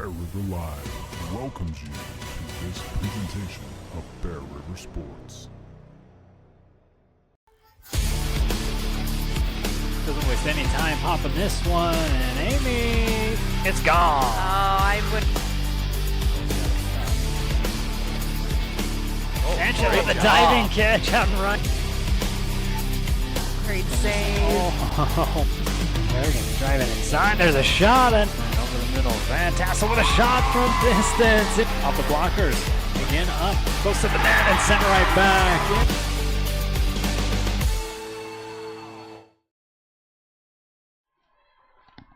Bear River Live welcomes you to this presentation of Bear River Sports. Doesn't waste any time popping this one, and Amy, it's gone. Oh, I would. Sanchez with a diving catch on run. Great save. Oh, Bergen driving inside. There's a shot and over the middle. Fantastic with a shot from distance. Off the blockers. Again up, close to the net and sent right back.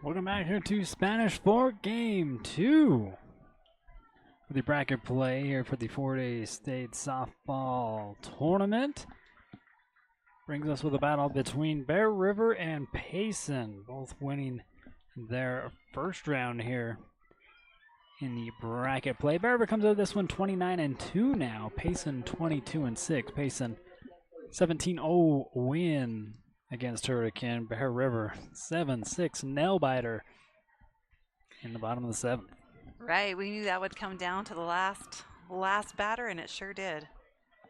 Welcome back here to Spanish Fork Game 2 for the bracket play here for the 4-day state softball tournament. Brings us with a battle between Bear River and Payson, both winning their first round here in the bracket play. Bear River comes out of this one 29-2 now. Payson 22-6. Payson 17-0 win against Hurricane. Bear River 7-6 nail biter in the bottom of the seventh. Right, we knew that would come down to the last batter, and it sure did.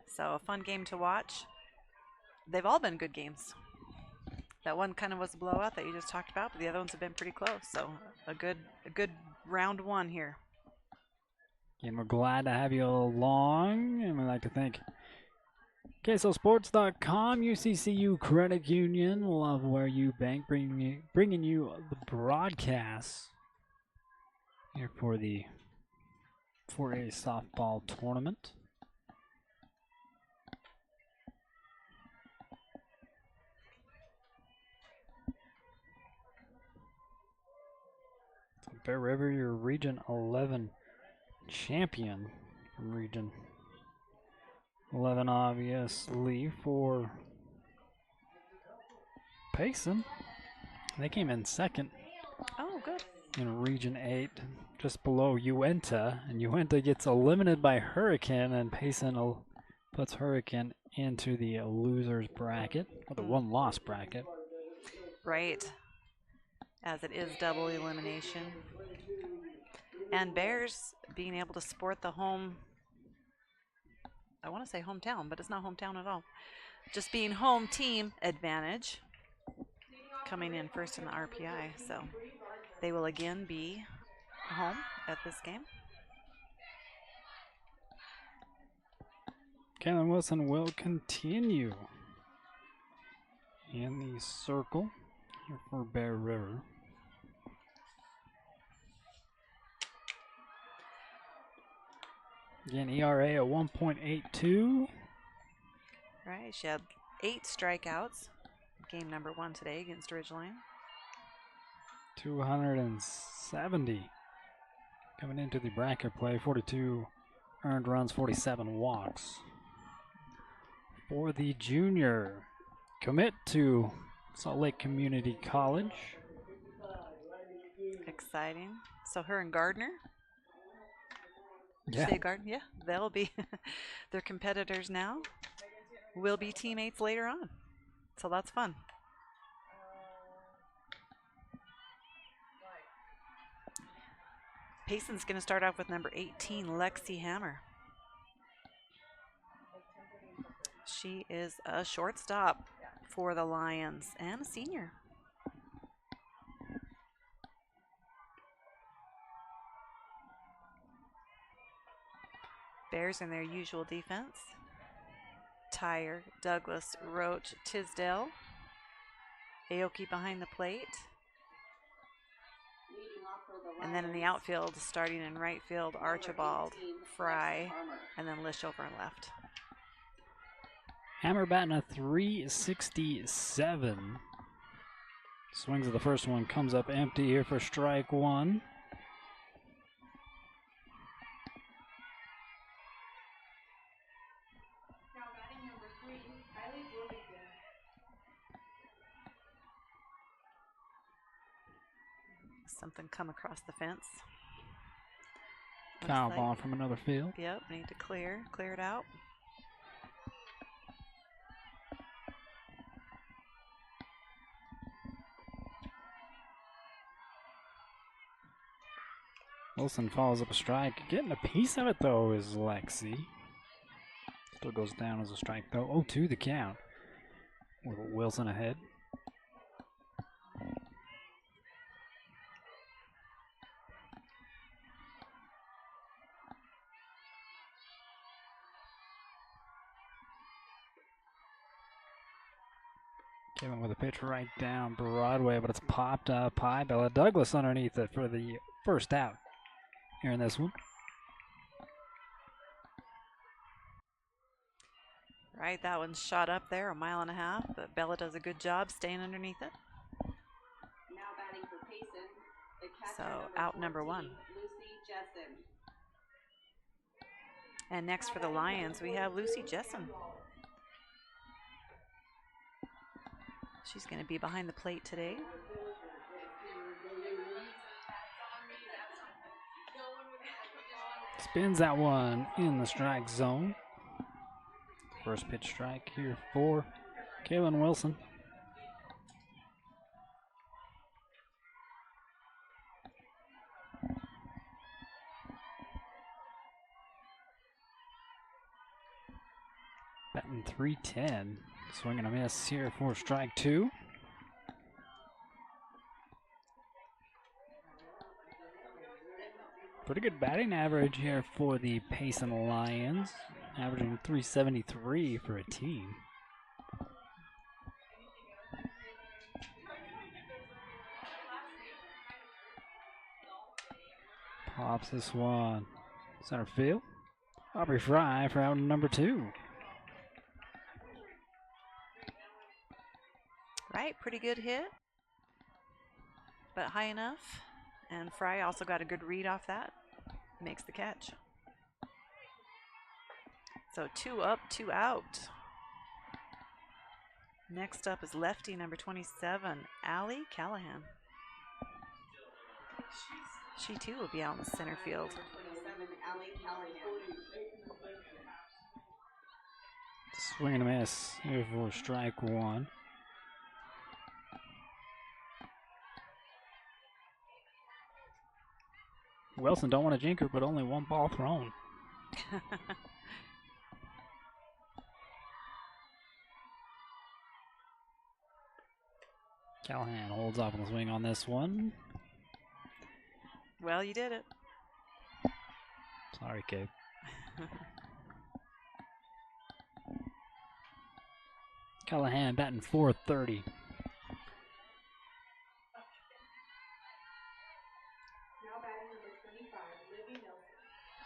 So a fun game to watch. They've all been good games. That one kind of was a blowout that you just talked about, but the other ones have been pretty close. So a good round one here. And we're glad to have you along, and we'd like to thank KSLSports.com, UCCU Credit Union, love where you bank, bringing you the broadcasts here for the 4A softball tournament. So Bear River, your Region 11 champion from Region 11, obviously, for Payson. They came in second. Oh, good. In Region 8, just below Uinta. And Uinta gets eliminated by Hurricane, and Payson puts Hurricane into the losers bracket, or the one-loss bracket. Right. As it is double elimination. And Bears being able to sport the home, I want to say hometown, but it's not hometown at all. Just being home team advantage, coming in first in the RPI. So they will again be home at this game. Kalen Wilson will continue in the circle here for Bear River. Again, ERA at 1.82. Right, she had 8 strikeouts. Game number 1 today against Ridgeline. 270 coming into the bracket play. 42 earned runs, 47 walks. For the junior, commit to Salt Lake Community College. Exciting. So her and Gardner. Yeah. Say Gardner? Yeah, they'll be their competitors now. Will be teammates later on. So that's fun. Payson's going to start off with number 18, Lexi Hammer. She is a shortstop for the Lions and a senior. Bears in their usual defense. Tyre, Douglas, Roach, Tisdale. Aoki behind the plate. And then in the outfield, starting in right field, Archibald, Fry, and then Lish over in left. Hammer batting a 367. Swings of the first one, comes up empty here for strike one. Something come across the fence. Foul ball from another field. Yep, need to clear it out. Wilson follows up a strike. Getting a piece of it, though, is Lexi. Still goes down as a strike, though. 0-2 the count. With Wilson ahead. Kevin with a pitch right down Broadway, but it's popped up high. Bella Douglas underneath it for the first out here in this one. Right, that one's shot up there 1.5 miles, but Bella does a good job staying underneath it. Now batting for Payson, the catcher So out number 1. Lucy Jessen. And next for the Lions, we have Lucy Jessen. She's going to be behind the plate today. Spins that one in the strike zone. First pitch strike here for Kaylin Wilson. Batting .310. Swing and a miss here for strike 2. Pretty good batting average here for the Payson Lions, averaging .373 for a team. Pops this one. Center field. Aubrey Fry for out number 2. Right, pretty good hit, but high enough. And Fry also got a good read off that. Makes the catch. So 2 up, 2 out. Next up is lefty number 27, Allie Callahan. She too will be out in the center field. 27, Allie Callahan. Swing and a miss here for strike 1. Wilson don't want to jinker, but only 1 ball thrown. Callahan holds off on the swing on this one. Well, you did it. Sorry, Gabe. Callahan batting .430.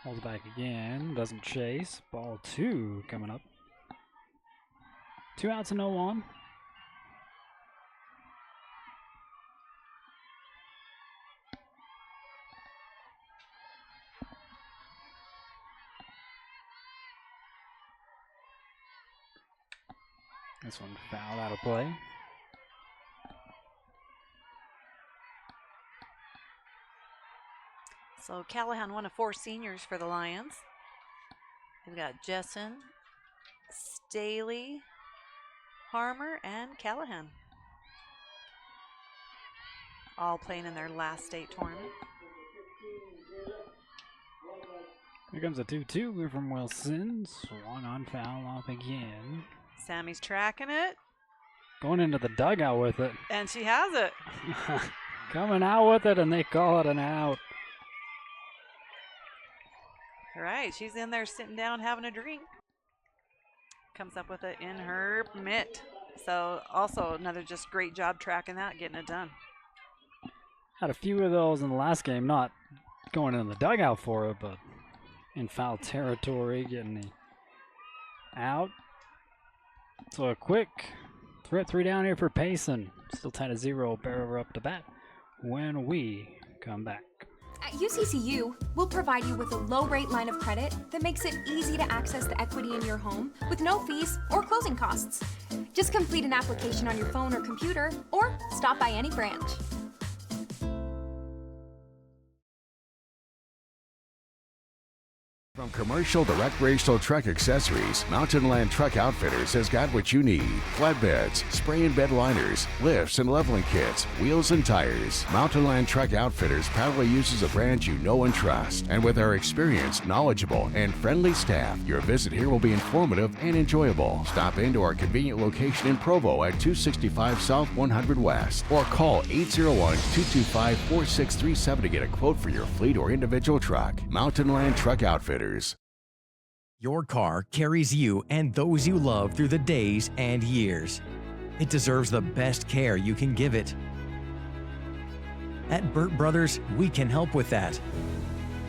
Holds back again, doesn't chase. Ball 2 coming up. 2 outs and no on. This one fouled out of play. So Callahan, one of 4 seniors for the Lions. We've got Jessen, Staley, Harmer, and Callahan. All playing in their last state tournament. Here comes a 2-2 from Wilson. Swung on, foul off again. Sammy's tracking it. Going into the dugout with it. And she has it. Coming out with it, and they call it an out. Right, she's in there sitting down having a drink. Comes up with it in her mitt. So also another just great job tracking that, getting it done. Had a few of those in the last game, not going in the dugout for it, but in foul territory, getting the out. So a quick 3 down here for Payson. Still tied at 0. Bear River up to bat when we come back. At UCCU, we'll provide you with a low-rate line of credit that makes it easy to access the equity in your home with no fees or closing costs. Just complete an application on your phone or computer, or stop by any branch. From commercial to recreational truck accessories, Mountain Land Truck Outfitters has got what you need. Flatbeds, spray and bed liners, lifts and leveling kits, wheels and tires. Mountain Land Truck Outfitters proudly uses a brand you know and trust. And with our experienced, knowledgeable, and friendly staff, your visit here will be informative and enjoyable. Stop into our convenient location in Provo at 265 South 100 West or call 801-225-4637 to get a quote for your fleet or individual truck. Mountain Land Truck Outfitters. Your car carries you and those you love through the days and years. It deserves the best care you can give it. At Burt Brothers, we can help with that.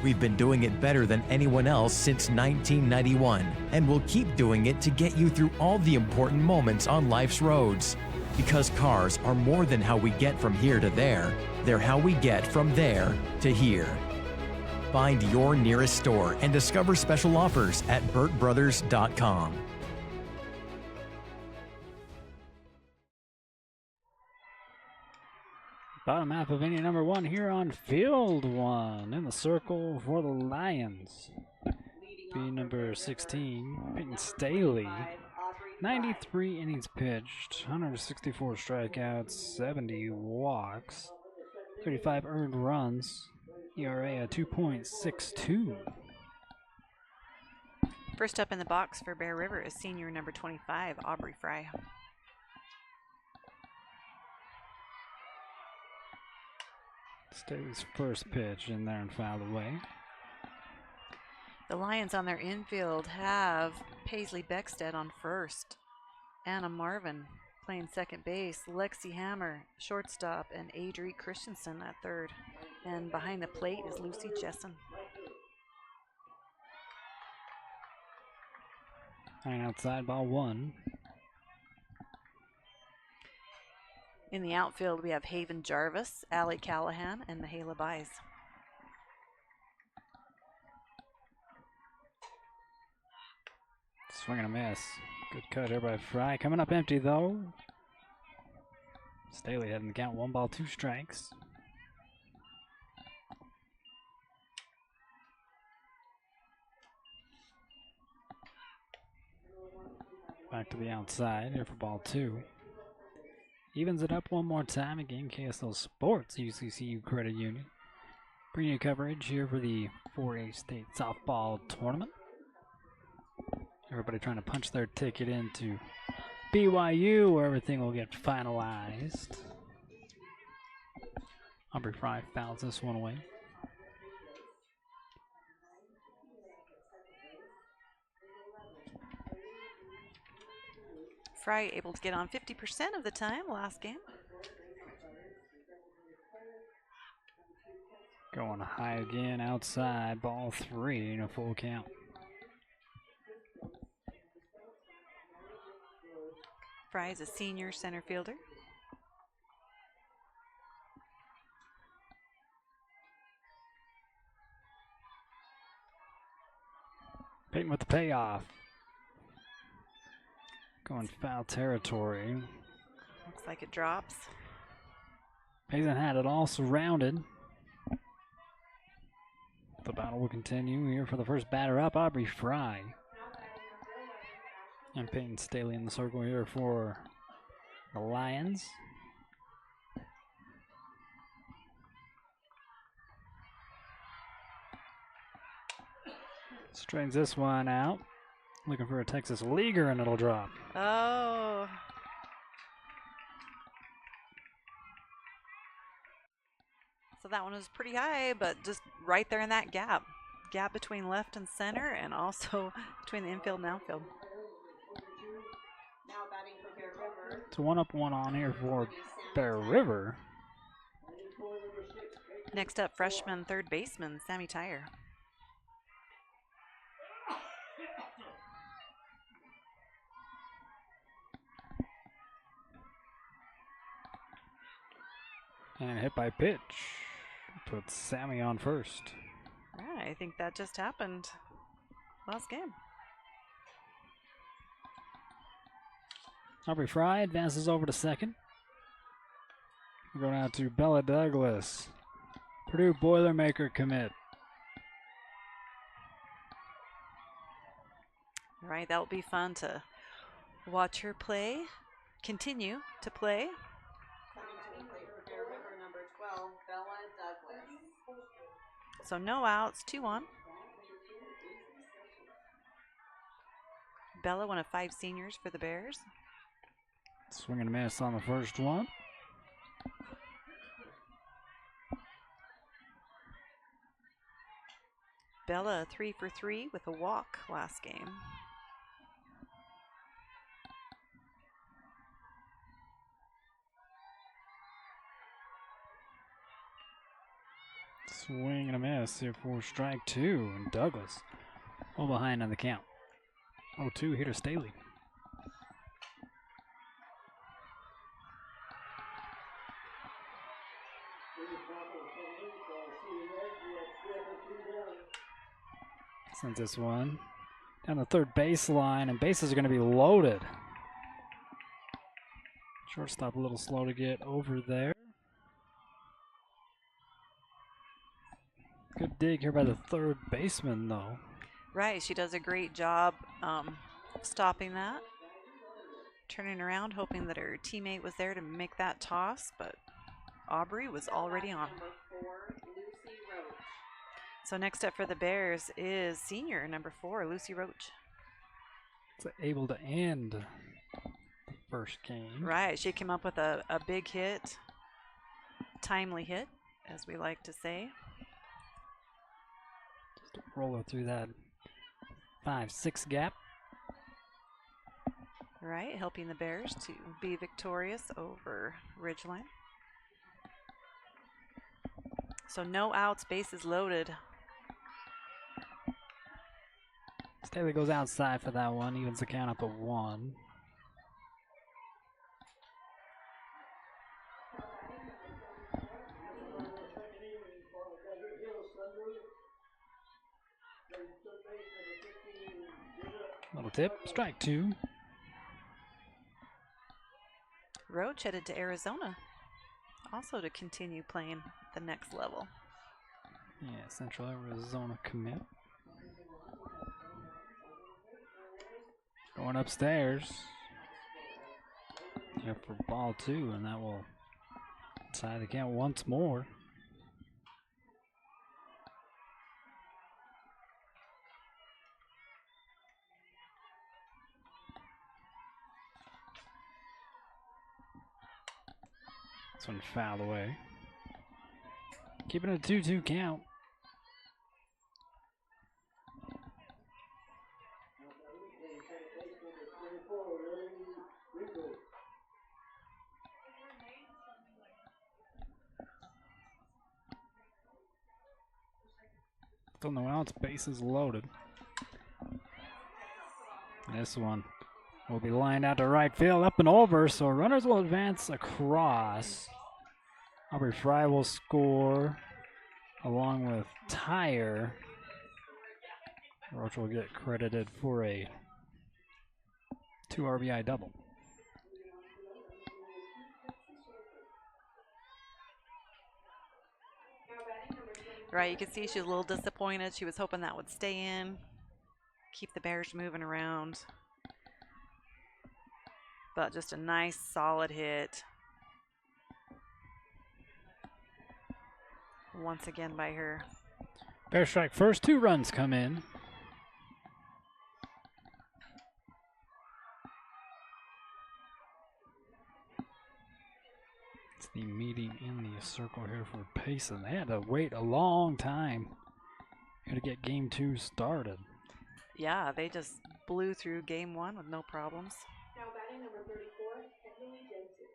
We've been doing it better than anyone else since 1991, and we'll keep doing it to get you through all the important moments on life's roads. Because cars are more than how we get from here to there, they're how we get from there to here. Find your nearest store and discover special offers at burtbrothers.com. Bottom half of inning number 1 here on field 1. In the circle for the Lions. Be number 16, Payton Staley. 93 innings pitched, 164 strikeouts, 70 walks, 35 earned runs. ERA at 2.62. First up in the box for Bear River is senior number 25, Aubrey Fry. Staley's first pitch in there and fouled away. The Lions on their infield have Paisley Beckstead on first, Anna Marvin playing second base, Lexi Hammer shortstop, and Adri Christensen at third. And behind the plate is Lucy Jessen. 9 outside, ball 1. In the outfield, we have Haven Jarvis, Allie Callahan, and Mahala Bies. Swing and a miss. Good cut here by Fry. Coming up empty though. Staley heading the count, 1 ball, 2 strikes. Back to the outside here for ball 2. Evens it up one more time again. KSL Sports UCCU Credit Union. Bringing you coverage here for the 4A State Softball Tournament. Everybody trying to punch their ticket into BYU where everything will get finalized. Aubrey Fry fouls this one away. Fry able to get on 50% of the time last game. Going high again outside, ball 3 in a full count. Fry is a senior center fielder. Payton with the payoff. Going foul territory. Looks like it drops. Payson had it all surrounded. The battle will continue here for the first batter up, Aubrey Fry. And Payton Staley in the circle here for the Lions. Straightens this one out. Looking for a Texas leaguer, and it'll drop. Oh. So that one was pretty high, but just right there in that gap. Gap between left and center, and also between the infield and outfield. Now batting for Bear River. It's 1 up, 1 on here for Bear River. Next up, freshman third baseman Sammy Tyre. And hit by pitch. Puts Sammy on first. Yeah, I think that just happened last game. Aubrey Fry advances over to second. We're going out to Bella Douglas. Purdue Boilermaker commit. All right, that will be fun to watch her play. Continue to play. Batting for Bear River, number 12, Bella Douglas. So no outs, 2 on. Bella, one of 5 seniors for the Bears. Swing and a miss on the first one. Bella 3 for 3 with a walk last game. Swing and a miss here for strike 2. And Douglas well behind on the count. 0-2 here to Staley. Sends this one down the third baseline, and bases are going to be loaded. Shortstop a little slow to get over there. Good dig here by the third baseman, though. Right, she does a great job stopping that. Turning around, hoping that her teammate was there to make that toss, but Aubrey was already on. Number 4, Lucy Roach. So next up for the Bears is senior number 4, Lucy Roach. It's able to end the first game. Right, she came up with a big hit, timely hit, as we like to say. Just roll her through that 5-6 gap. Right, helping the Bears to be victorious over Ridgeline. So no outs, bases loaded. Staley goes outside for that one, evens the count up at 1. Little tip, strike 2. Roach headed to Arizona, also to continue playing the next level. Yeah, Central Arizona commit. Going upstairs. Here for ball 2, and that will tie the count once more. This one fouled away. Keeping a 2-2 count. Still no outs, bases loaded. This one will be lined out to right field, up and over, so runners will advance across. Aubrey Fry will score along with Tyre. Roach will get credited for a 2 RBI double. Right, you can see she's a little disappointed. She was hoping that would stay in, keep the Bears moving around. But just a nice, solid hit. Once again by her. Bear strike first, 2 runs come in. It's the meeting in the circle here for Payson. They had to wait a long time here to get game 2 started. Yeah, they just blew through game 1 with no problems. Now batting number 34, Henry Jensen.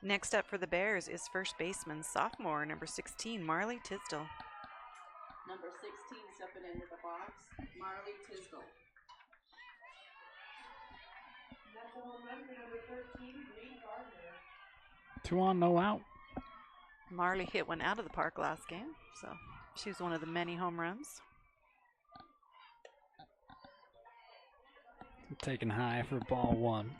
Next up for the Bears is first baseman, sophomore, number 16, Marley Tisdale. Number 16 stepping into the box, Marley Tisdale. That's a home run for number 13, Bree Gardner. 2 on, no out. Marley hit one out of the park last game, so she was one of the many home runs. Taken high for ball 1.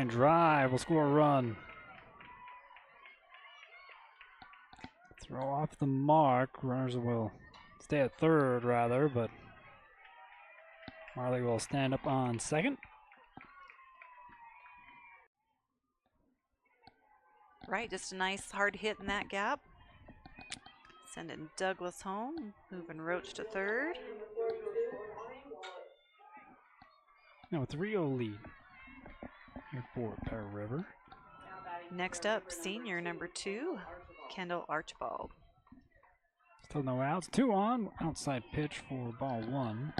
line drive will score a run. Throw off the mark. Runners will stay at third, rather, but Marley will stand up on second. Right, just a nice hard hit in that gap. Sending Douglas home, moving Roach to third. Now a 3-0 lead here for Bear River. Next up, senior number 2, Kendall Archibald. Still no outs. 2 on. Outside pitch for ball 1.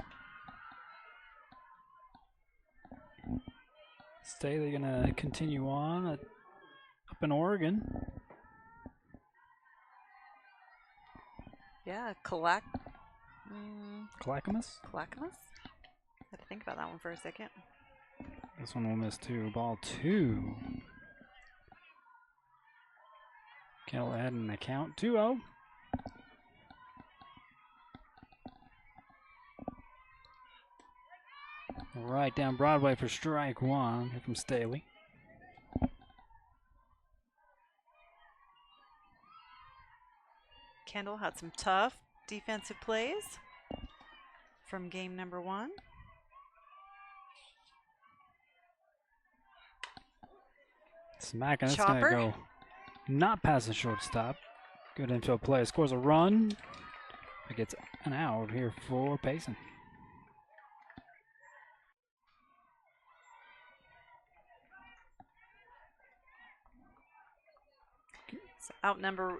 Staley gonna continue on up in Oregon. Yeah, Clackamas. Clackamas? Had to think about that one for a second. This one will miss 2. Ball 2. Kendall ahead in the count. 2-0. Right down Broadway for strike 1 here from Staley. Kendall had some tough defensive plays from game number 1. Smacking, it's going to go not past the shortstop. Good infield play. Scores a run. It gets an out here for Payson. So out number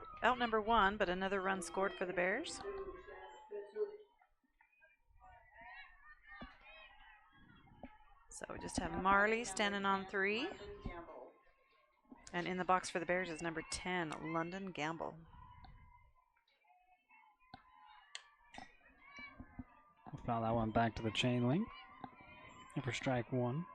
1, but another run scored for the Bears. So we just have Marley standing on 3. And in the box for the Bears is number 10, London Gamble. We'll foul that one back to the chain link. And for strike 1.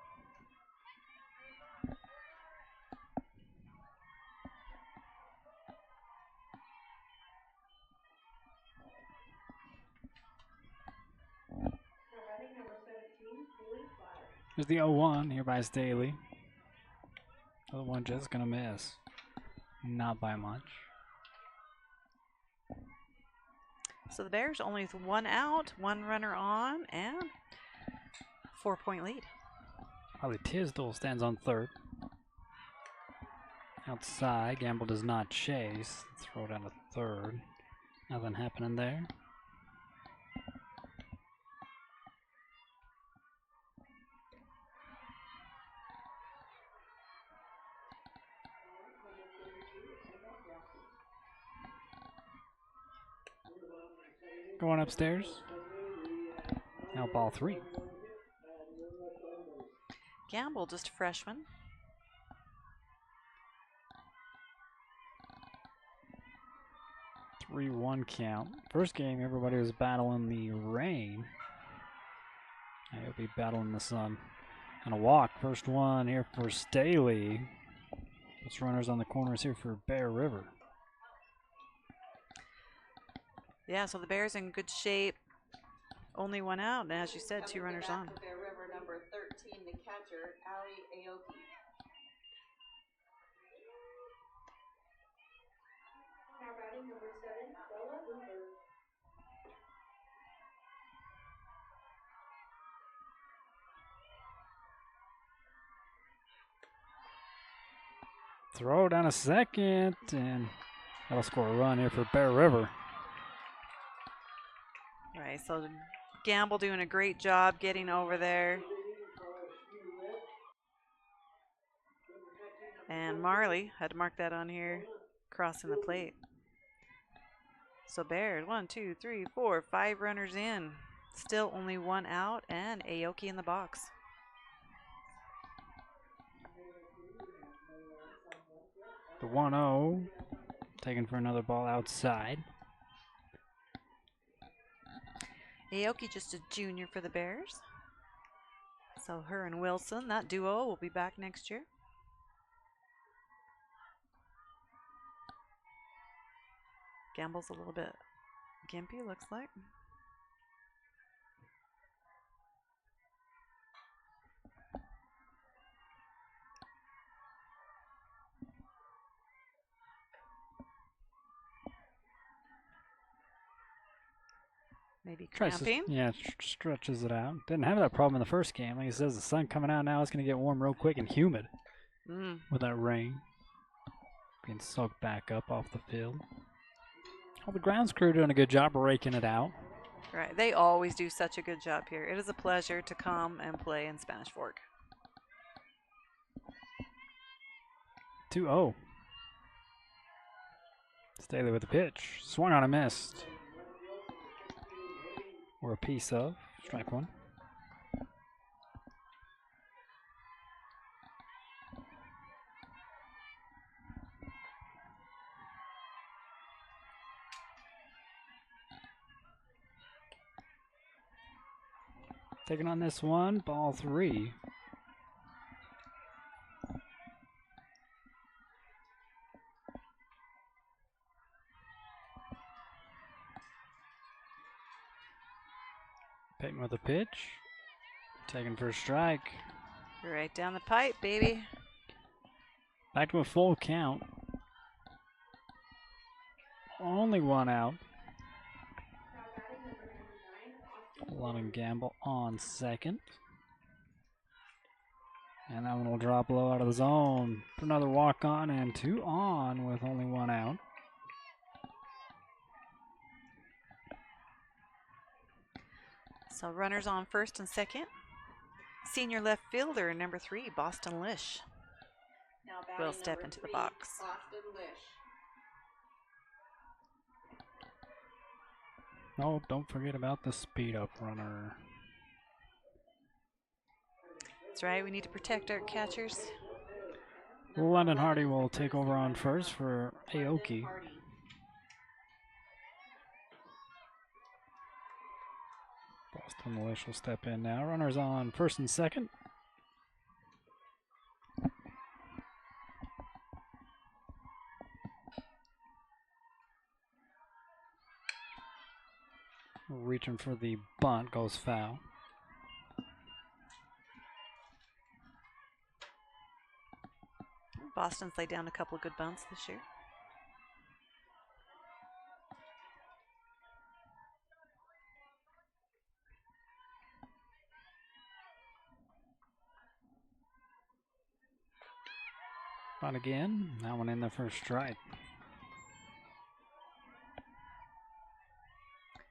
There's the 0-1 here by Staley. The one just gonna miss. Not by much. So the Bears only with 1 out, 1 runner on, and 4-point lead. Harley Tisdale stands on third. Outside, Gamble does not chase. Throw down to third. Nothing happening there. Going upstairs. Now ball 3. Gamble, just a freshman. Three 1 count. First game, everybody was battling the rain. Now he'll be battling the sun. And a walk. First one here for Staley. Puts runners on the corners here for Bear River. Yeah, so the Bears in good shape. Only 1 out, and as you said, 2 runners on. Bear River number 13, the catcher, Ali Aoki. Throw down a second, and that'll score a run here for Bear River. Right, so Gamble doing a great job getting over there. And Marley had to mark that on here, crossing the plate. So Bears, 1, 2, 3, 4, 5 runners in. Still only 1 out, and Aoki in the box. The 1-0, taken for another ball outside. Aoki just a junior for the Bears. So her and Wilson, that duo, will be back next year. Gamble's a little bit gimpy, looks like. Maybe Tries to, cramping. yeah, stretches it out. Didn't have that problem in the first game. Like he says, the sun coming out now, it's going to get warm real quick and humid with that rain. Being soaked back up off the field. Well, the grounds crew doing a good job raking it out. Right. They always do such a good job here. It is a pleasure to come and play in Spanish Fork. 2-0. Staley with the pitch. Swung on a missed. Or a piece of. Strike one. Taking on this one, ball 3. Payton with a pitch. Taking for a strike. Right down the pipe, baby. Back to a full count. Only one out. London Gamble on second. And that one will drop low out of the zone. Put another walk on and 2 on with only 1 out. So runners on first and second. Senior left fielder, number 3, Boston Lish, Now will batting step number into the 3, box. Boston Lish. No, don't forget about the speed up runner. That's right, we need to protect our catchers. London Hardy will take over on first for Aoki. Hardy. Boston Lish will step in now. Runners on first and second. Reaching for the bunt, goes foul. Boston's laid down a couple of good bunts this year. Bunt again. That one in there for a strike.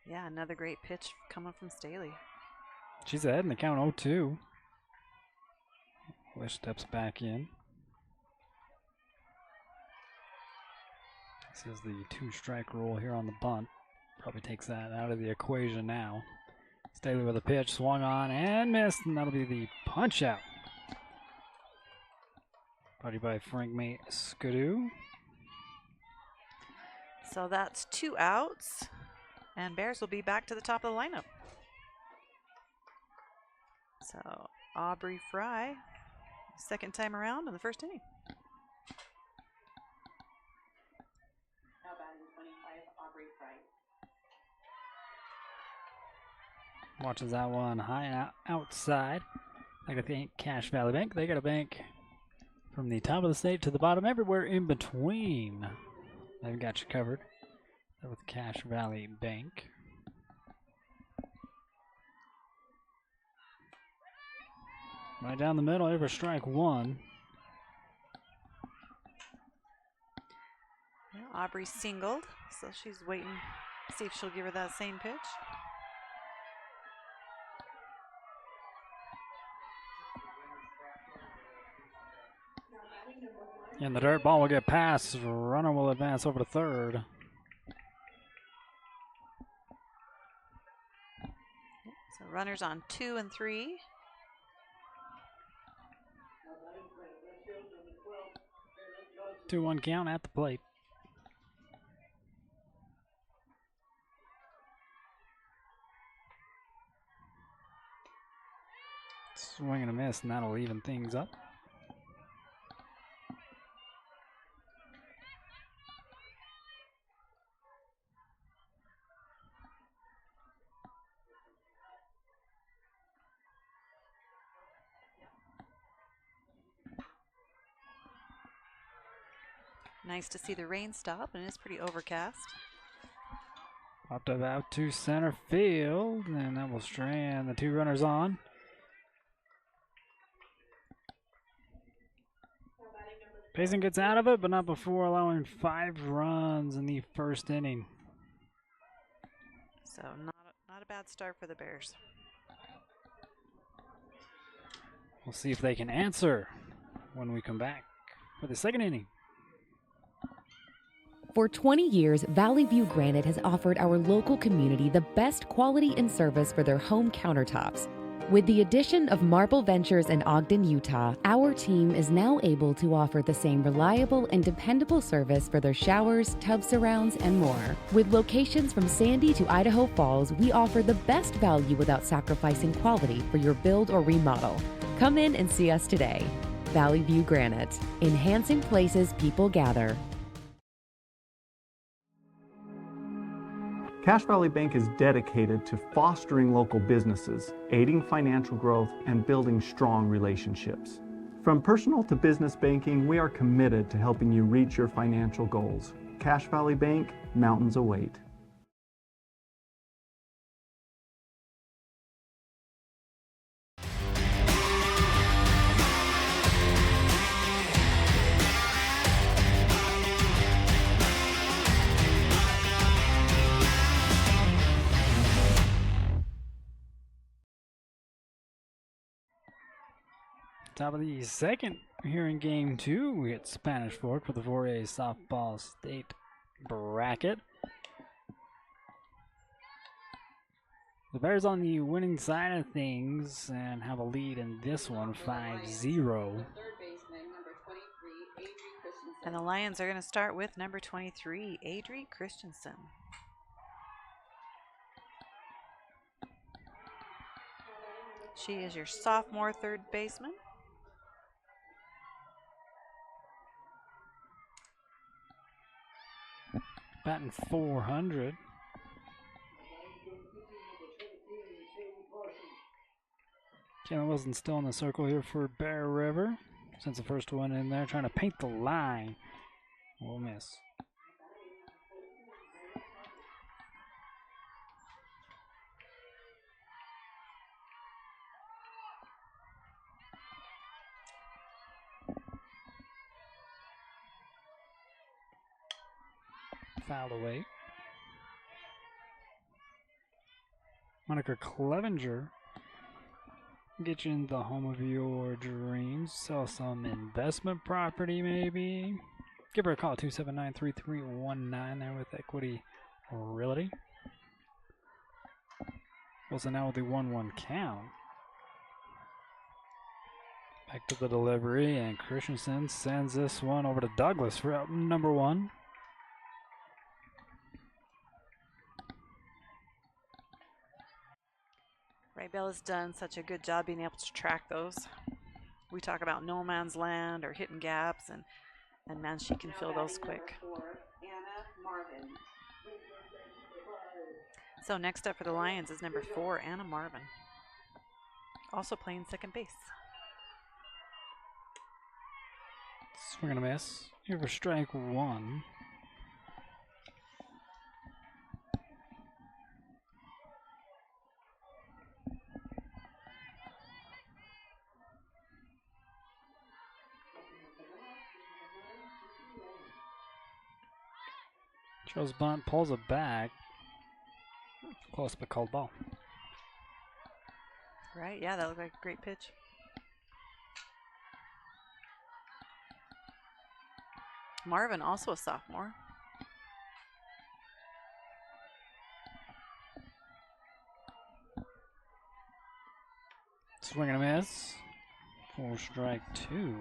Yeah, another great pitch coming from Staley. She's ahead in the count 0-2. Lish steps back in. This is the 2-strike rule here on the bunt. Probably takes that out of the equation now. Staley with a pitch, swung on and missed, and that'll be the punch out. Body by Frank May Skidoo. So that's 2 outs, and Bears will be back to the top of the lineup. So Aubrey Fry, second time around in the first inning. Now batting 25, Aubrey Fry. Watches that one high and outside. Like I think Cache Valley Bank. They got a bank from the top of the state to the bottom, everywhere in between. They've got you covered with Cache Valley Bank. Right down the middle, over strike one. Yeah, Aubrey singled, so she's waiting to see if she'll give her that same pitch. And the dirt ball will get past. Runner will advance over to third. So runners on 2 and 3. 2-1 count at the plate. Swing and a miss, and that'll even things up. Nice to see the rain stop, and it's pretty overcast. Popped up out to center field, and that will strand the 2 runners on. Payson gets out of it, but not before allowing 5 runs in the first inning. So not a bad start for the Bears. We'll see if they can answer when we come back for the second inning. For 20 years, Valley View Granite has offered our local community the best quality and service for their home countertops. With the addition of Marble Ventures in Ogden, Utah, our team is now able to offer the same reliable and dependable service for their showers, tub surrounds, and more. With locations from Sandy to Idaho Falls, we offer the best value without sacrificing quality for your build or remodel. Come in and see us today. Valley View Granite, enhancing places people gather. Cache Valley Bank is dedicated to fostering local businesses, aiding financial growth, and building strong relationships. From personal to business banking, we are committed to helping you reach your financial goals. Cache Valley Bank, mountains await. Top of the second here in game 2. We get Spanish Fork for the 4A softball state bracket. The Bears on the winning side of things and have a lead in this one, 5-0. And the Lions are going to start with number 23, Adri Christensen. She is your sophomore third baseman. Batting .400. Caitlin Wilson still in the circle here for Bear River. Since the first one in there, trying to paint the line. We'll miss. Fouled away. Monica Clevenger, get you in the home of your dreams. Sell some investment property, maybe. Give her a call, 279-3319 there with Equity Realty. Wilson now with the 1-1 count. Back to the delivery, and Christensen sends this one over to Douglas for out number 1. Ray Bell has done such a good job being able to track those. We talk about no man's land or hitting gaps, and man, she can fill those quick. So next up for the Lions is number 4, Anna Marvin. Also playing second base. Swing and a miss. Here for strike 1. Charles Bunt pulls it back. Close but called ball. Right, yeah, that looked like a great pitch. Marvin, also a sophomore. Swing and a miss. For strike 2.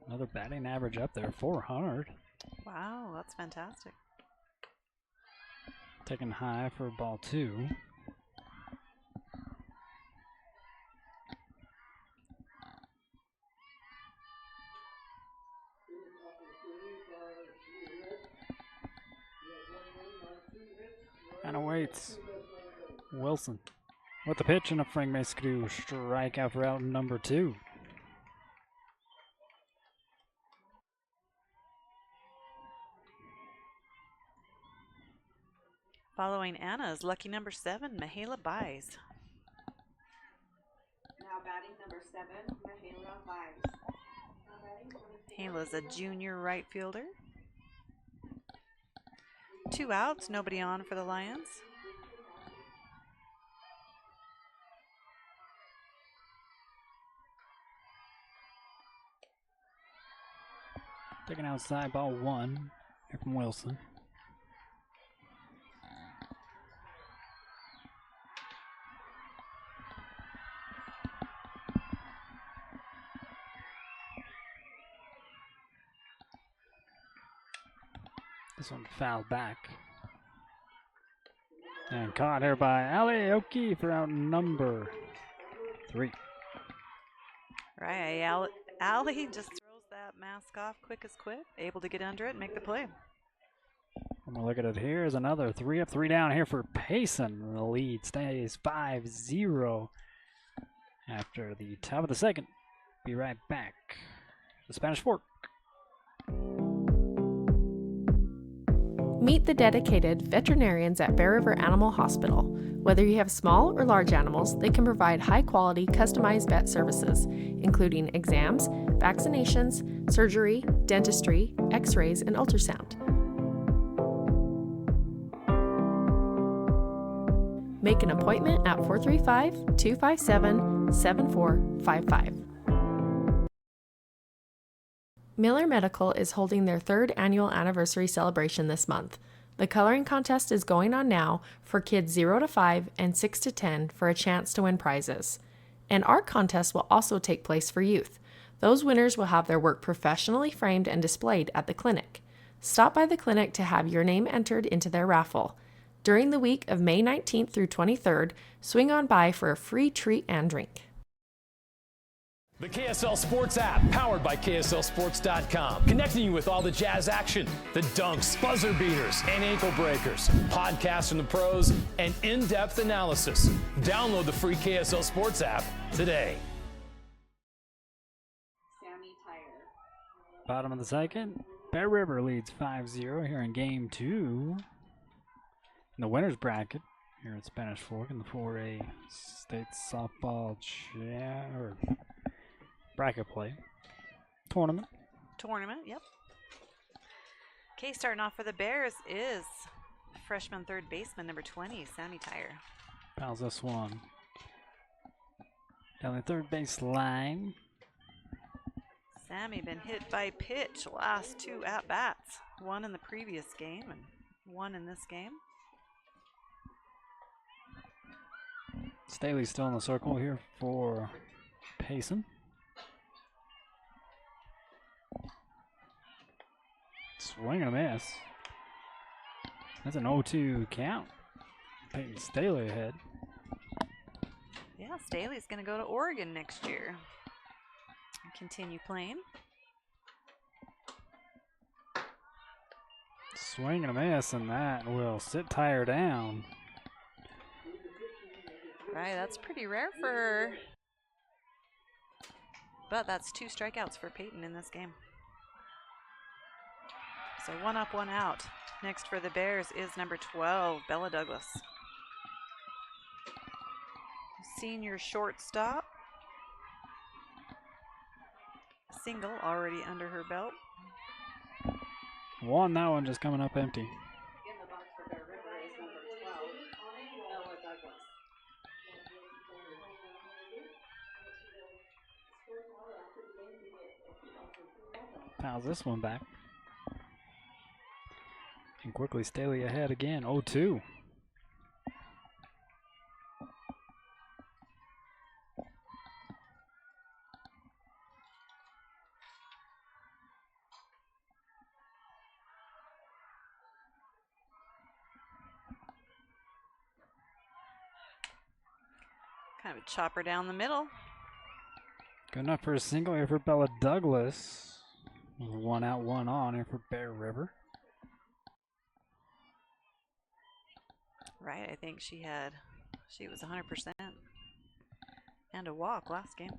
Another batting average up there, 400. Wow, that's fantastic. Taking high for ball 2. And awaits Wilson With the pitch and a Frank Mescadu strikeout for out number 2. Following Anna is lucky number 7, Mihaela Buys. Now batting number 7, Mihaela Buys. Mihaela's a junior right fielder. 2 outs, nobody on for the Lions. Taking outside, ball 1 here from Wilson. This one fouled back. And caught here by Ali Oki for out number 3. Right, Ali just throws that mask off quick as quick, able to get under it and make the play. I'm going to look at it here as another 3 up, 3 down here for Payson. The lead stays 5-0 after the top of the second. Be right back. The Spanish Fork. Meet the dedicated veterinarians at Bear River Animal Hospital. Whether you have small or large animals, they can provide high-quality, customized vet services, including exams, vaccinations, surgery, dentistry, x-rays, and ultrasound. Make an appointment at 435-257-7455. Miller Medical is holding their 3rd annual anniversary celebration this month. The coloring contest is going on now for kids 0 to 5 and 6 to 10 for a chance to win prizes. An art contest will also take place for youth. Those winners will have their work professionally framed and displayed at the clinic. Stop by the clinic to have your name entered into their raffle. During the week of May 19th through 23rd, swing on by for a free treat and drink. The KSL Sports app, powered by KSLSports.com, connecting you with all the Jazz action, the dunks, buzzer beaters, and ankle breakers, podcasts from the pros, and in-depth analysis. Download the free KSL Sports app today. Sammy Tire. Bottom of the second, Bear River leads 5-0 here in game 2. In the winner's bracket here at Spanish Fork in the 4A State Softball bracket play tournament. Yep. Okay, starting off for the Bears is freshman 3rd baseman number 20, Sammy Tire. Fouls this one down the 3rd base line. Sammy been hit by pitch last 2 at-bats. 1 in the previous game and 1 in this game. Staley's still in the circle here for Payson. Swing and a miss. That's an 0-2 count. Peyton Staley ahead. Yeah, Staley's going to go to Oregon next year and continue playing. Swing and a miss, and that will sit Tire down. Right, that's pretty rare for her. But that's 2 strikeouts for Peyton in this game. So 1 up, 1 out. Next for the Bears is number 12, Bella Douglas. Senior shortstop. Single already under her belt. That one just coming up empty. In the box for Bear River is number 12, Bella Douglas. Fouls this one back. And quickly Staley ahead again, 0-2. Kind of a chopper down the middle. Good enough for a single here for Bella Douglas. 1 out, 1 on here for Bear River. Right, I think she was 100%. and a walk last game.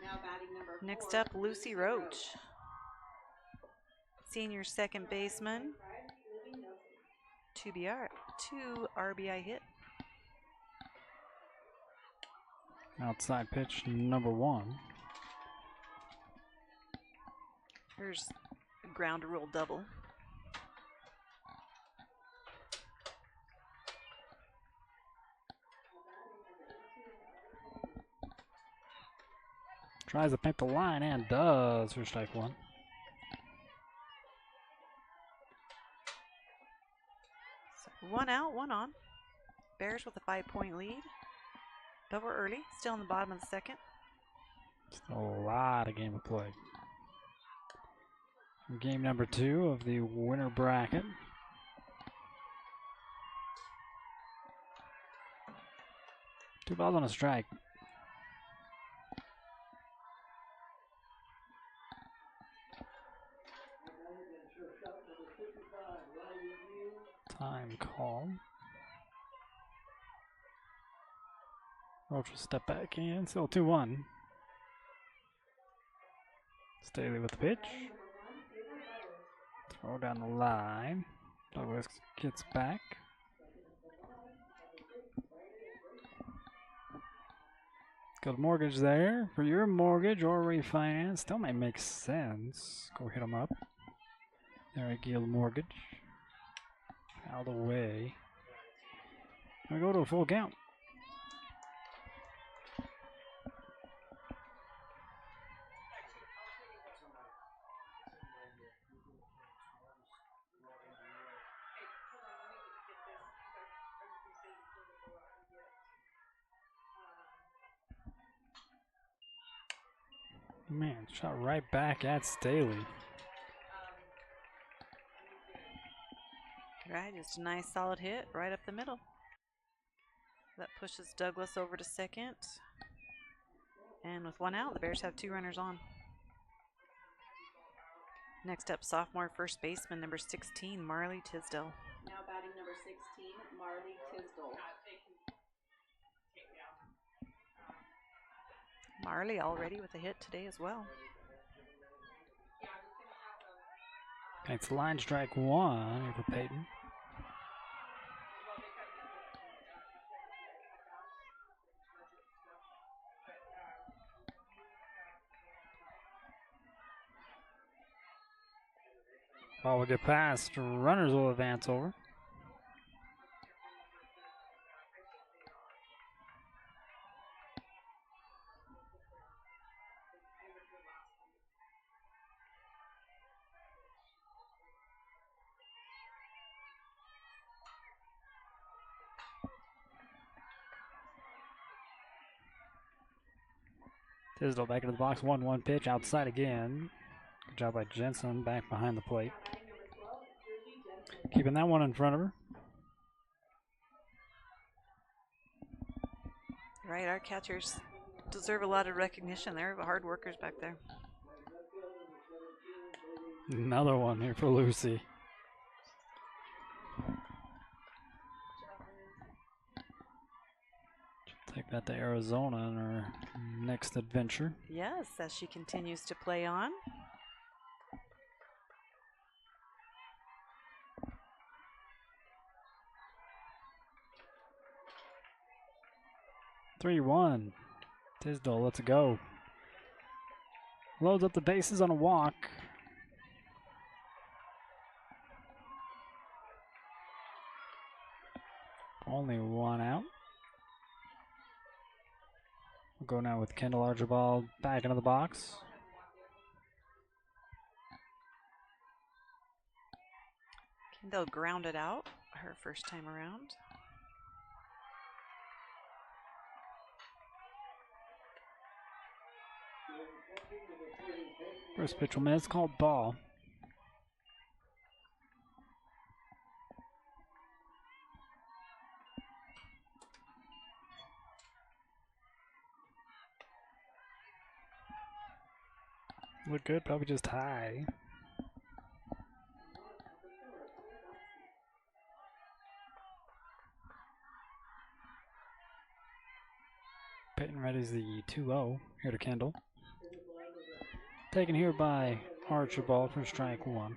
Now batting number 4. Next up, Lucy Roach, senior second baseman, 2 RBI hit. Outside pitch number 1. Here's a ground rule double. Tries to paint the line and does for strike 1. So 1 out, 1 on. Bears with a 5-point lead. But we're early, still in the bottom of the second. Still a lot of game to play. Game number 2 of the winter bracket. Two balls on a strike. Time call. Roach will step back in. Still 2-1. Staley with the pitch. Throw down the line. Douglas gets back. Good mortgage there. For your mortgage or refinance, still might make sense. Go hit them up. There, Gill Mortgage. Fouled away. We go to a full count. Man, shot right back at Staley. Right, just a nice solid hit right up the middle. That pushes Douglas over to second. And with 1 out, the Bears have 2 runners on. Next up, sophomore first baseman number 16, Marley Tisdale. Now batting number 16, Marley Tisdale. Marley already with a hit today as well. It's line strike 1 here for Payton. Ball will get past. Runners will advance over. Tisdale back into the box. 1-1 pitch outside again. Good job by Jensen back behind the plate. Keeping that one in front of her. Right, our catchers deserve a lot of recognition. They're hard workers back there. Another one here for Lucy. She'll take that to Arizona in her next adventure. Yes, as she continues to play on. (3-1). Tisdale, let's go. Loads up the bases on a walk. Only 1 out. We'll go now with Kendall Archibald back into the box. Kendall grounded out her first time around. First pitch will miss, called ball. Look good, probably just high. Payton readies the 2-0 here to Kendall. Taken here by Archibald for strike one.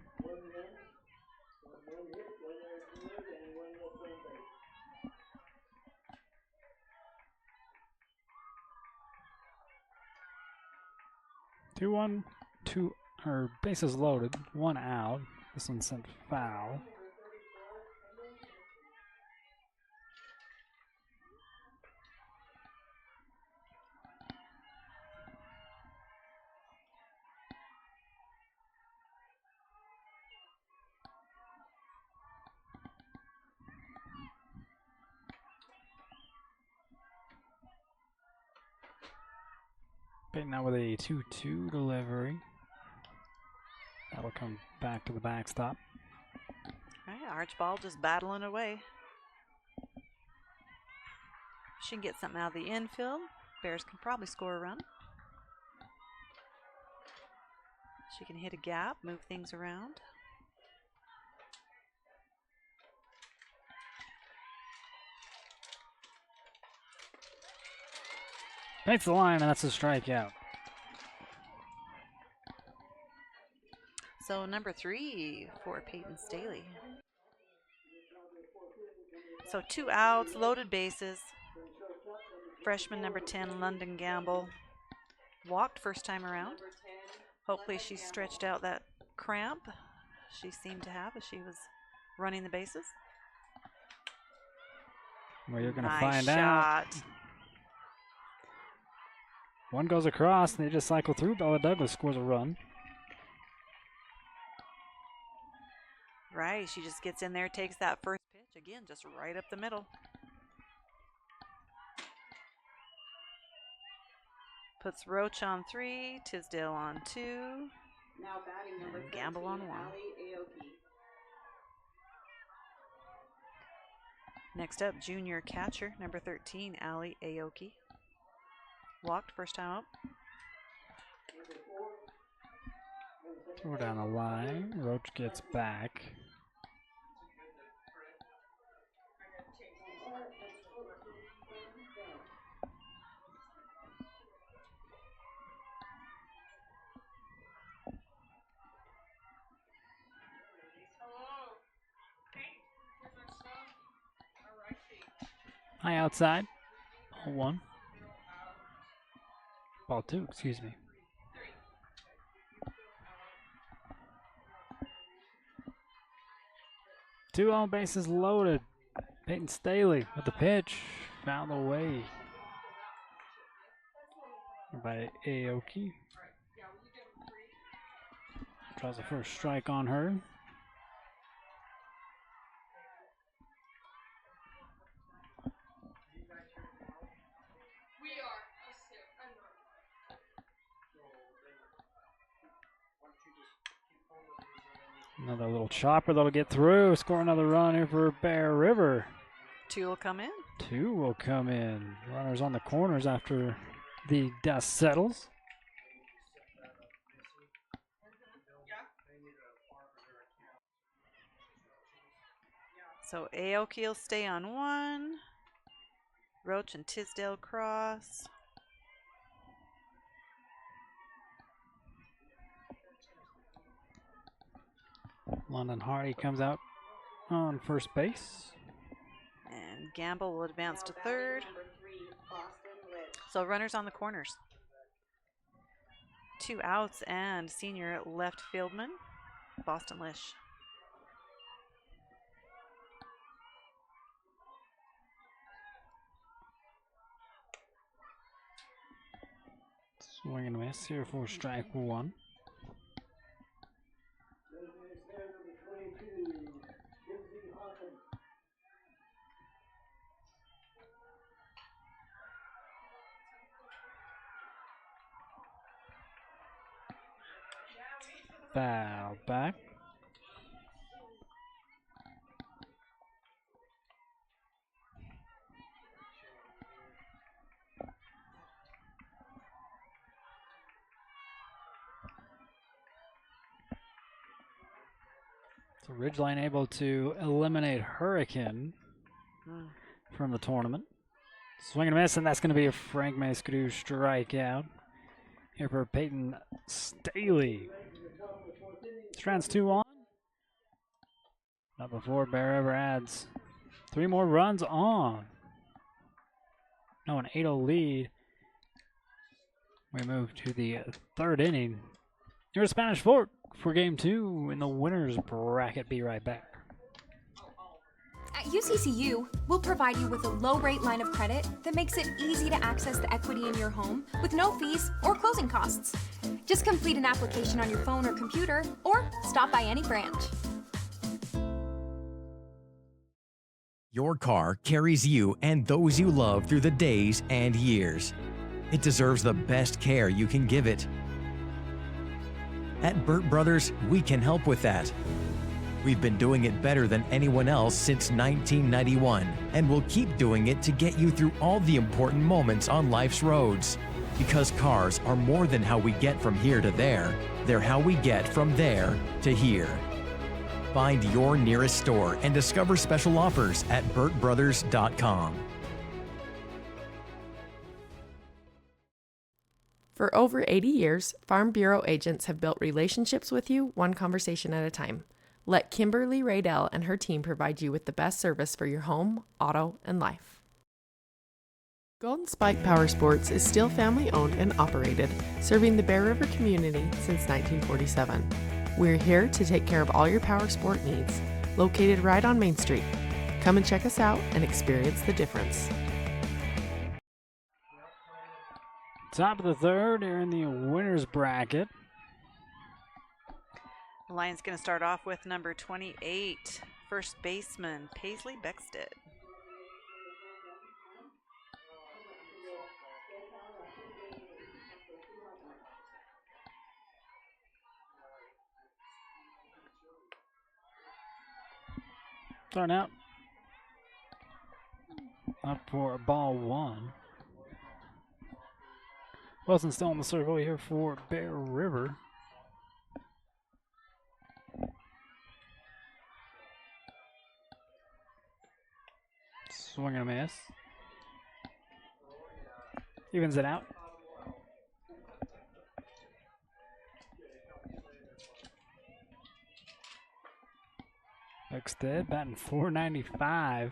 Bases loaded, one out. This one sent foul. Payton now with a 2-2 delivery. That'll come back to the backstop. All right, Archibald just battling away. She can get something out of the infield. Bears can probably score a run. She can hit a gap, move things around. Makes the line, and that's a strikeout. So number 3 for Payton Staley. So 2 outs, loaded bases. Freshman number 10, London Gamble, walked first time around. Hopefully she stretched out that cramp she seemed to have as she was running the bases. Well, you're going to Nice find shot. out. One goes across, and they just cycle through. Bella Douglas scores a run. Right, she just gets in there, takes that first pitch, again, just right up the middle. Puts Roach on 3, Tisdale on 2, Now batting number and Gamble on 1. Allie Aoki. Next up, junior catcher, number 13, Allie Aoki. Walked first time up. Throw down the line. Roach gets back. High outside. Ball 1. Ball 2, excuse me. Two on bases loaded. Payton Staley with the pitch. Found the way by Aoki. Draws the first strike on her. Another little chopper that'll get through. Score another run here for Bear River. 2 will come in. 2 will come in. Runners on the corners after the dust settles. So Aoki will stay on 1. Roach and Tisdale cross. London Hardy comes out on first base. And Gamble will advance to third. So runners on the corners. 2 outs and senior left fieldman, Boston Lish. Swing and miss here for strike 1. Foul back. So Ridgeline able to eliminate Hurricane from the tournament. Swing and a miss, and that's going to be a Frank Mascadoo strikeout here for Peyton Staley. Strands 2 on. Not before Bear ever adds 3 more runs on. Now an 8-0 lead. We move to the 3rd inning. Here's Spanish Fork for game 2 in the winner's bracket. Be right back. At UCCU, we'll provide you with a low-rate line of credit that makes it easy to access the equity in your home with no fees or closing costs. Just complete an application on your phone or computer, or stop by any branch. Your car carries you and those you love through the days and years. It deserves the best care you can give it. At Burt Brothers, we can help with that. We've been doing it better than anyone else since 1991, and we'll keep doing it to get you through all the important moments on life's roads. Because cars are more than how we get from here to there, they're how we get from there to here. Find your nearest store and discover special offers at burtbrothers.com. For over 80 years, Farm Bureau agents have built relationships with you one conversation at a time. Let Kimberly Raydell and her team provide you with the best service for your home, auto, and life. Golden Spike Power Sports is still family owned and operated, serving the Bear River community since 1947. We're here to take care of all your power sport needs, located right on Main Street. Come and check us out and experience the difference. Top of the 3rd here in the winner's bracket. The line's going to start off with number 28, first baseman Paisley Beckstead. Starting out. Up for ball 1. Wilson still in the circle here for Bear River. Swing and a miss. Evens it out. Beckstead batting .495.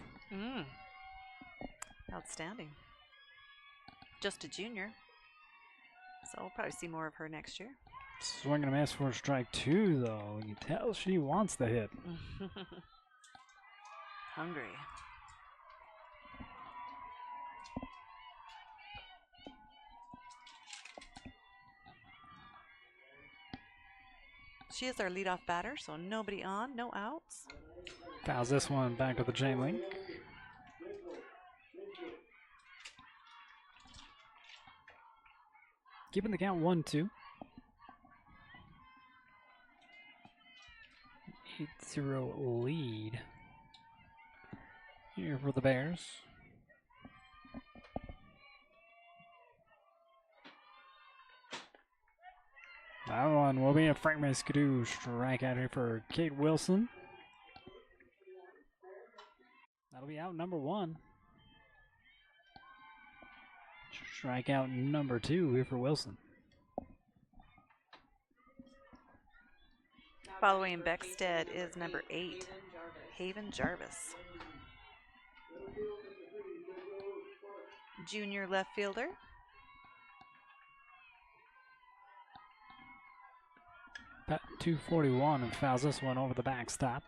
Outstanding. Just a junior, so we'll probably see more of her next year. Swing and a miss for strike 2, though. You can tell she wants the hit. Hungry. She is our leadoff batter, so nobody on, no outs. Fouls this one back to the chain link. Keeping the count 1-2. 8-0 lead here for the Bears. That one will be a Frank Mascadoo strikeout here for Kate Wilson. That'll be out number 1. Strikeout number 2 here for Wilson. Following Beckstead is number 8, Haven Jarvis. Junior left fielder. Bat .241 and fouls this one over the backstop.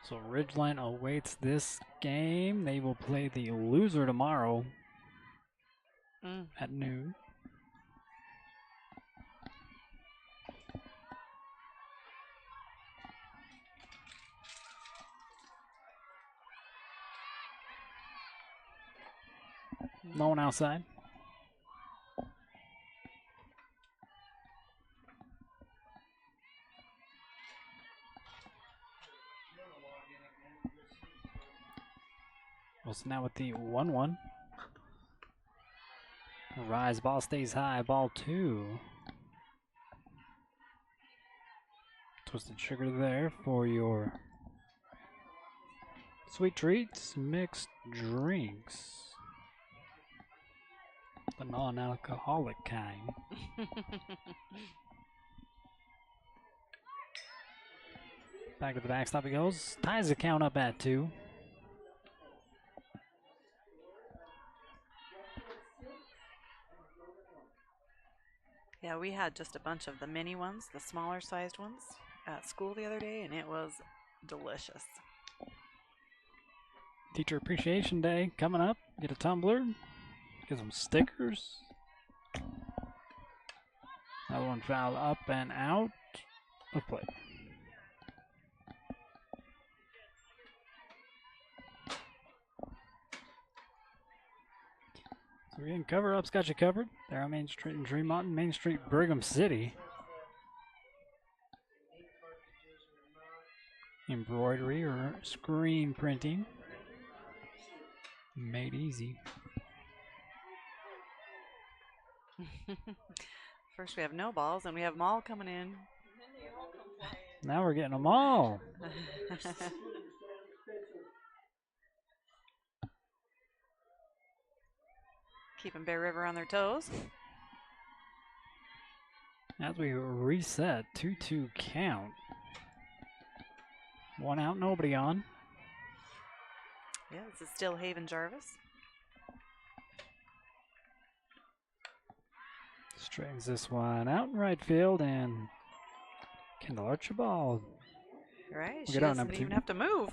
So Ridgeline awaits this game. They will play the loser tomorrow at noon. No one outside. Wilson now with the 1-1. Rise, ball stays high, ball 2. Twisted sugar there for your sweet treats, mixed drinks. The non-alcoholic kind. Back to the backstop he goes. Ties the count up at 2. Yeah, we had just a bunch of the mini ones, the smaller sized ones, at school the other day, and it was delicious. Teacher Appreciation Day coming up. Get a tumbler. Get some stickers. Another one foul up and out of play. So we're getting cover-ups, got you covered. There on Main Street in Tremont, Main Street, Brigham City. Embroidery or screen printing. Made easy. First we have no balls, and we have them all coming in. Now we're getting them all. Keeping Bear River on their toes. As we reset, 2-2 count. One out, nobody on. Yeah, this is still Haven Jarvis. Straightens this one out in right field, and Kendall Archibald. Right, We'll she get out doesn't number 2. even have to move.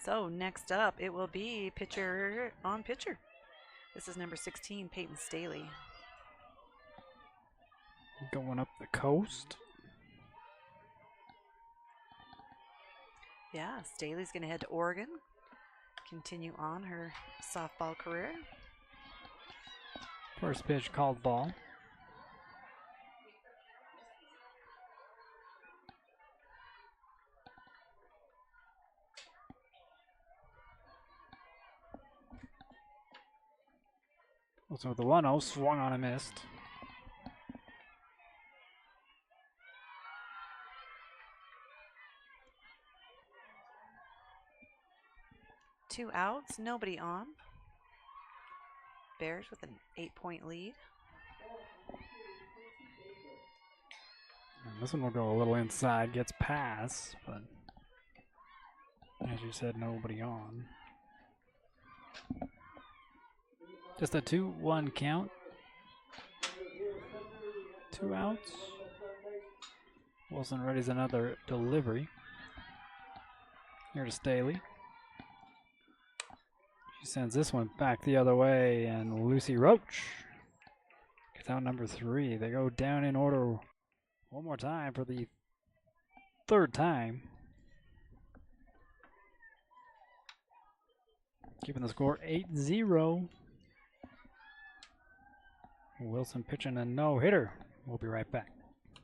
So next up, it will be pitcher on pitcher. This is number 16, Peyton Staley. Going up the coast. Yeah, Staley's going to head to Oregon, continue on her softball career. First pitch called ball. Also with the 1-0, swung on and missed. Two outs, nobody on. Bears with an 8-point lead. And this one will go a little inside, gets past, but as you said, nobody on. Just a 2-1 count. 2 outs. Wilson readies another delivery. Here to Staley. She sends this one back the other way, and Lucy Roach gets out number 3. They go down in order one more time for the 3rd time. Keeping the score 8-0. Wilson pitching a no-hitter. We'll be right back.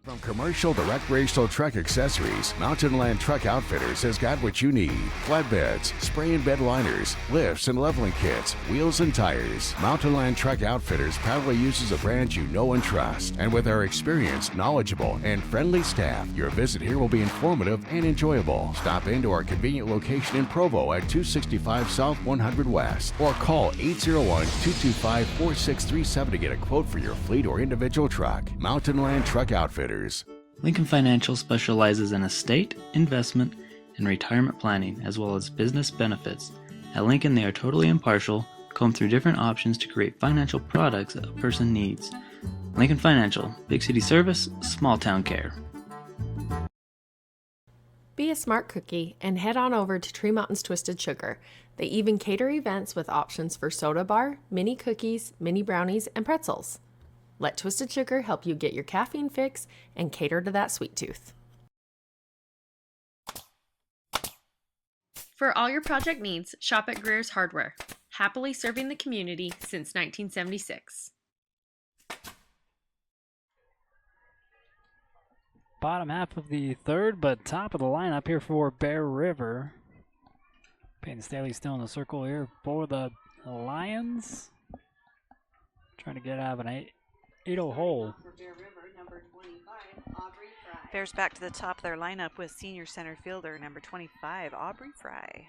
From commercial to recreational truck accessories, Mountain Land Truck Outfitters has got what you need. Flatbeds, spray and bed liners, lifts and leveling kits, wheels and tires. Mountain Land Truck Outfitters proudly uses a brand you know and trust. And with our experienced, knowledgeable, and friendly staff, your visit here will be informative and enjoyable. Stop into our convenient location in Provo at 265 South 100 West or call 801-225-4637 to get a quote for your fleet or individual truck. Mountain Land Truck Outfitters. Lincoln Financial specializes in estate, investment, and retirement planning, as well as business benefits. At Lincoln, they are totally impartial, comb through different options to create financial products that a person needs. Lincoln Financial, big city service, small town care. Be a smart cookie and head on over to Tree Mountain's Twisted Sugar. They even cater events with options for soda bar, mini cookies, mini brownies, and pretzels. Let Twisted Sugar help you get your caffeine fix and cater to that sweet tooth. For all your project needs, shop at Greer's Hardware. Happily serving the community since 1976. Bottom half of the 3rd, but top of the lineup here for Bear River. Peyton Staley still in the circle here for the Lions trying to get out of an 8-0 hole. For Bear River, number 25, Aubrey Fry. Bears back to the top of their lineup with senior center fielder number 25, Aubrey Fry.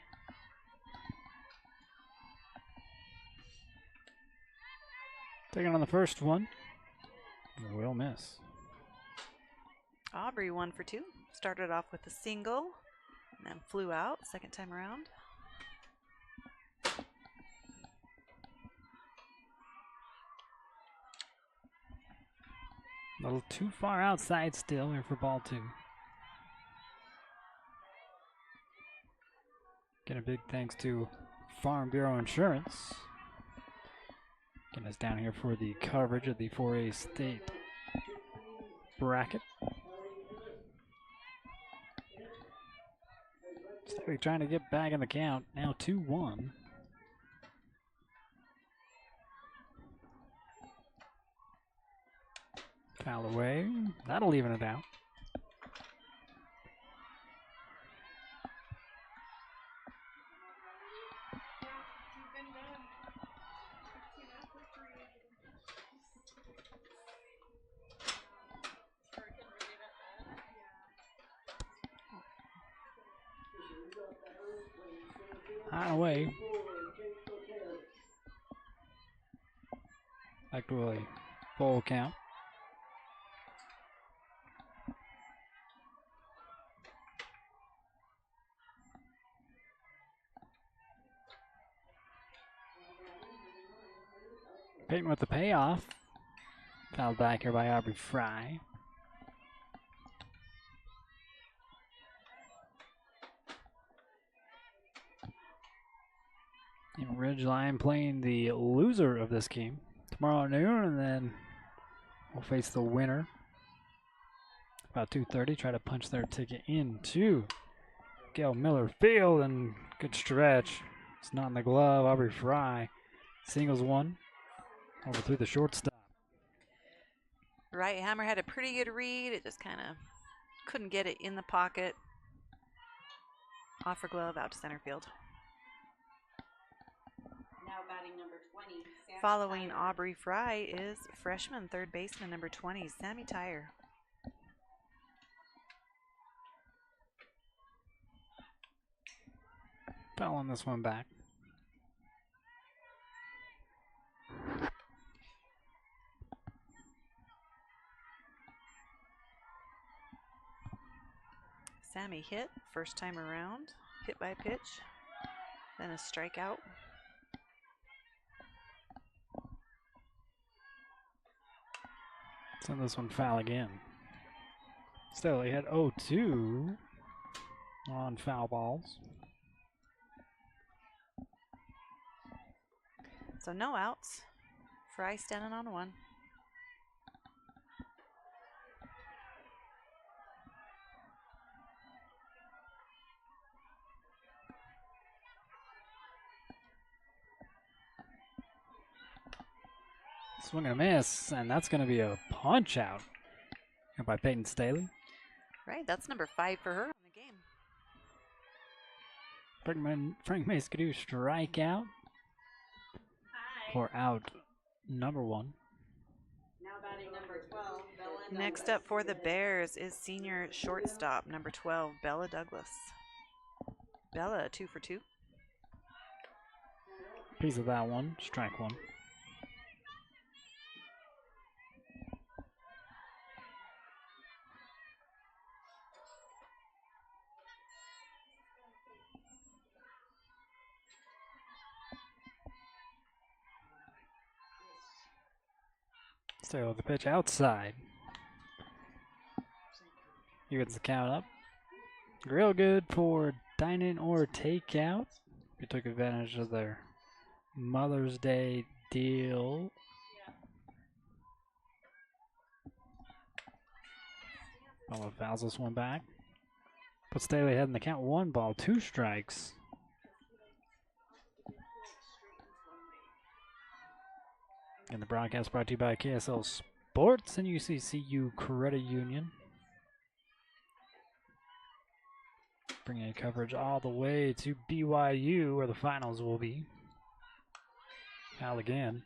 Taking on the first one. Will miss. Aubrey 1 for 2. Started off with a single and then flew out second time around. A little too far outside still here for ball 2. Again, a big thanks to Farm Bureau Insurance. Getting us down here for the coverage of the 4A state bracket. Still trying to get back in the count. Now 2-1. Foul away. That'll even it out. High away. Back to a full count. Payton with the payoff. Fouled back here by Aubrey Fry. And Ridgeline playing the loser of this game tomorrow noon, and then we'll face the winner about 2:30. Try to punch their ticket into Gail Miller Field, and good stretch. It's not in the glove. Aubrey Fry singles one over through the shortstop. Right hammer had a pretty good read. It just kind of couldn't get it in the pocket. Off her glove, out to center field. Now batting number 20. Sammy Following Tyler. Aubrey Fry is freshman third baseman number 20, Sammy Tyre. Foul on this one back. Sammy hit first time around, hit by pitch, then a strikeout. Send this one foul again. Still, he had 0-2 on foul balls. So no outs. Fry standing on one. Swing and a miss, and that's going to be a punch out here by Peyton Staley. Right, that's number 5 for her in the game. Frank Mace-Cadoo strikeout for out number 1. Now batting number 12. Bella Next Douglas. up for the Bears is senior shortstop number 12, Bella Douglas. Bella, 2 for 2. Piece of that one, strike one. So the pitch outside. He gets the count up. Real good for dine-in or takeout. We took advantage of their Mother's Day deal. Bella fouls this one back. Puts Staley ahead in the count. 1 ball, 2 strikes. And the broadcast brought to you by KSL Sports and UCCU Credit Union. Bringing coverage all the way to BYU, where the finals will be. Foul again.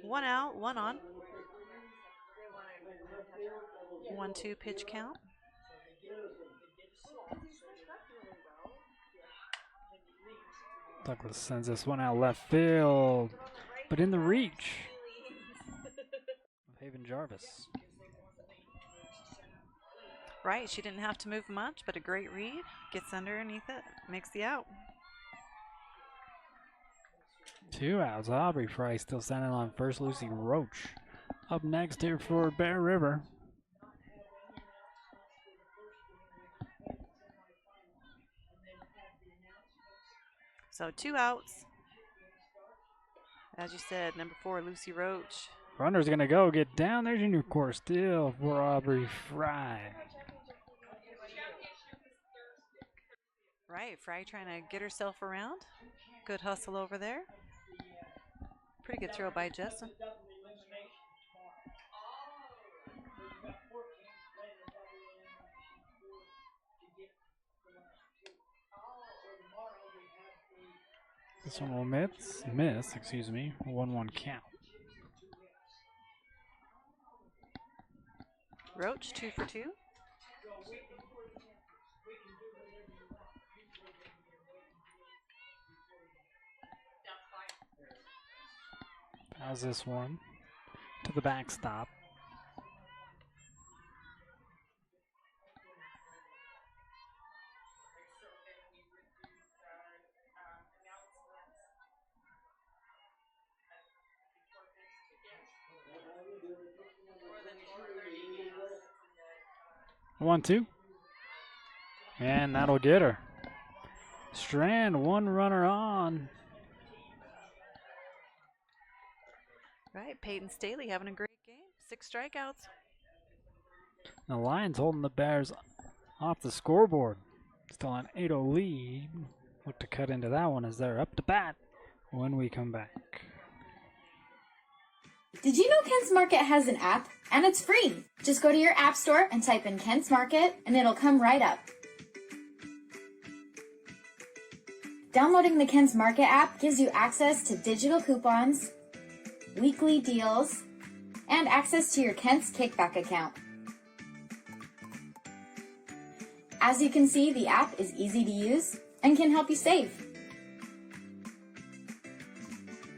One out, one on. 1-2 pitch count. Douglas sends this one out left field, but in the reach of Haven Jarvis. Right, she didn't have to move much, but a great read. Gets underneath it, makes the out. 2 outs. Aubrey Fry still standing on first. Lucy Roach up next here for Bear River. So 2 outs. As you said, number 4, Lucy Roach. Runner's going to go get down. There's your new course steal for Aubrey Fry. Right, Fry trying to get herself around. Good hustle over there. Pretty good throw by Jessen. This one will miss, excuse me. 1-1 count. Roach, 2 for 2. How's this one? To the backstop. One, two. And that'll get her. Strand, one runner on. Right, Peyton Staley having a great game. 6 strikeouts. The Lions holding the Bears off the scoreboard. Still an 8-0 lead. Look to cut into that one as they're up to bat when we come back. Did you know Kent's Market has an app? And it's free. Just go to your app store and type in Kent's Market and it'll come right up. Downloading the Kent's Market app gives you access to digital coupons, weekly deals, and access to your Kent's Kickback account. As you can see, the app is easy to use and can help you save.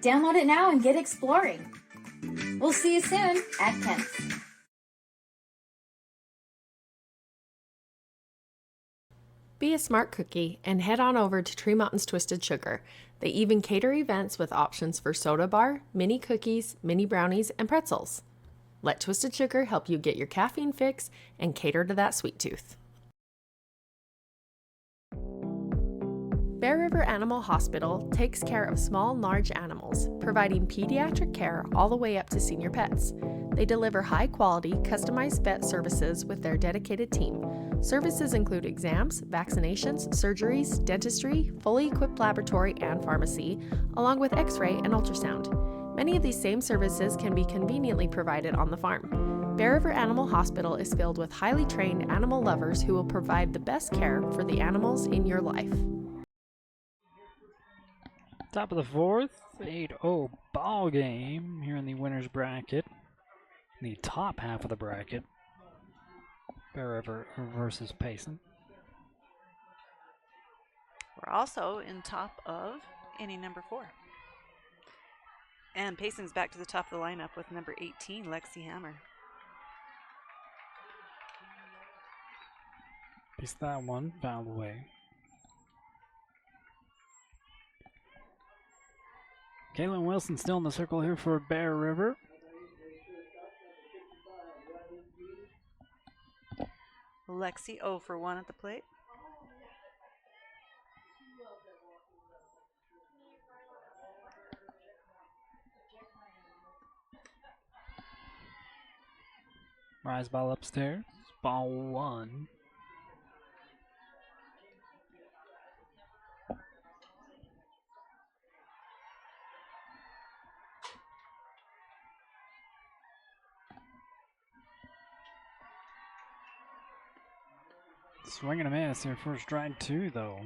Download it now and get exploring. We'll see you soon at Kent's. Be a smart cookie and head on over to Tree Mountain's Twisted Sugar. They even cater events with options for soda bar, mini cookies, mini brownies, and pretzels. Let Twisted Sugar help you get your caffeine fix and cater to that sweet tooth. Bear River Animal Hospital takes care of small and large animals, providing pediatric care all the way up to senior pets. They deliver high-quality, customized vet services with their dedicated team. Services include exams, vaccinations, surgeries, dentistry, fully equipped laboratory and pharmacy, along with x-ray and ultrasound. Many of these same services can be conveniently provided on the farm. Bear River Animal Hospital is filled with highly trained animal lovers who will provide the best care for the animals in your life. Top of the fourth, 8-0 ball game here in the winner's bracket. In the top half of the bracket, Bear River versus Payson. We're also in top of inning number 4. And Payson's back to the top of the lineup with number 18, Lexi Hammer. Piece that one, fouled away. Kaylin Wilson still in the circle here for Bear River. Lexi 0 for 1 at the plate. Rise ball upstairs. Ball 1. Swing and a miss here for strike 2, though.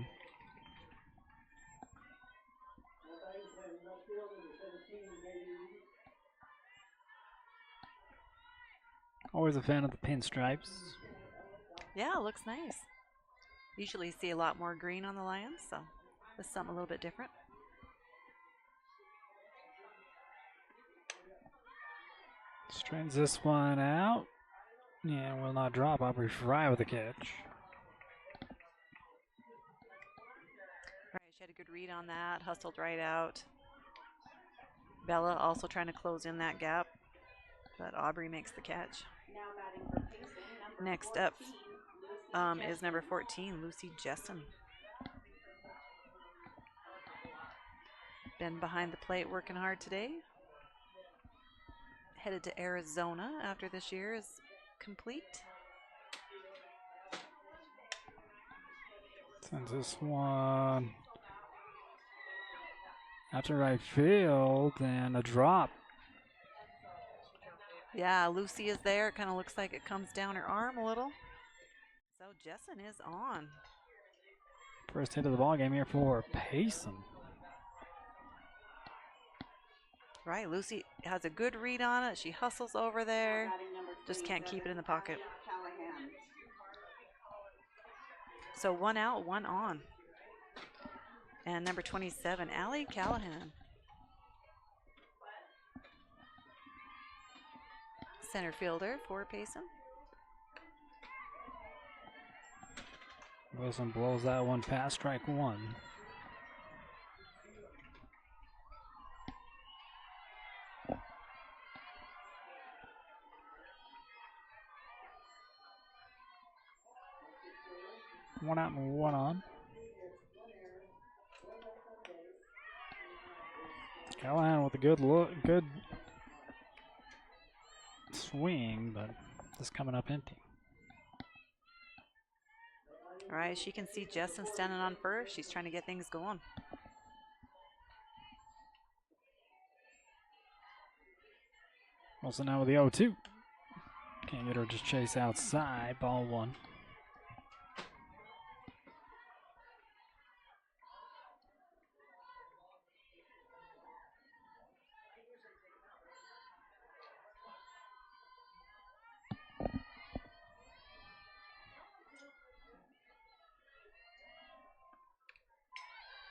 Always a fan of the pinstripes. Yeah, it looks nice. Usually see a lot more green on the Lions, so this is something a little bit different. Straightens this one out. Yeah, will not drop. Aubrey Fry with the catch. Right, she had a good read on that, hustled right out. Bella also trying to close in that gap, but Aubrey makes the catch. Next up is number 14, Lucy Jessen. Been behind the plate working hard today. Headed to Arizona after this year is complete. Sends this one out to right field and a drop. Yeah, Lucy is there. It kind of looks like it comes down her arm a little. So Jessen is on. First hit of the ball game here for Payson. Right, Lucy has a good read on it. She hustles over there. Just can't keep it in the pocket. So 1 out, 1 on. And number 27, Allie Callahan. Center fielder for Payson. Wilson blows that one past strike 1. One out and 1 on. Callahan with a good look, good swing, but just coming up empty. All right, she can see Jessen standing on first. She's trying to get things going. Also now with the 0-2. Can't get her to chase outside. Ball 1.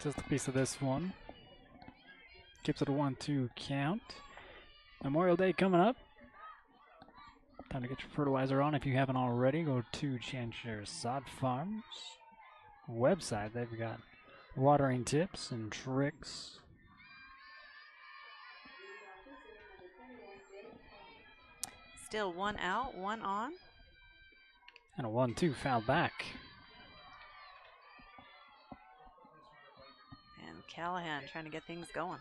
Just a piece of this one. Keeps it a 1-2 count. Memorial Day coming up. Time to get your fertilizer on if you haven't already. Go to Chancher Sod Farms website. They've got watering tips and tricks. Still 1 out, 1 on. And a 1-2 foul back. And Callahan trying to get things going.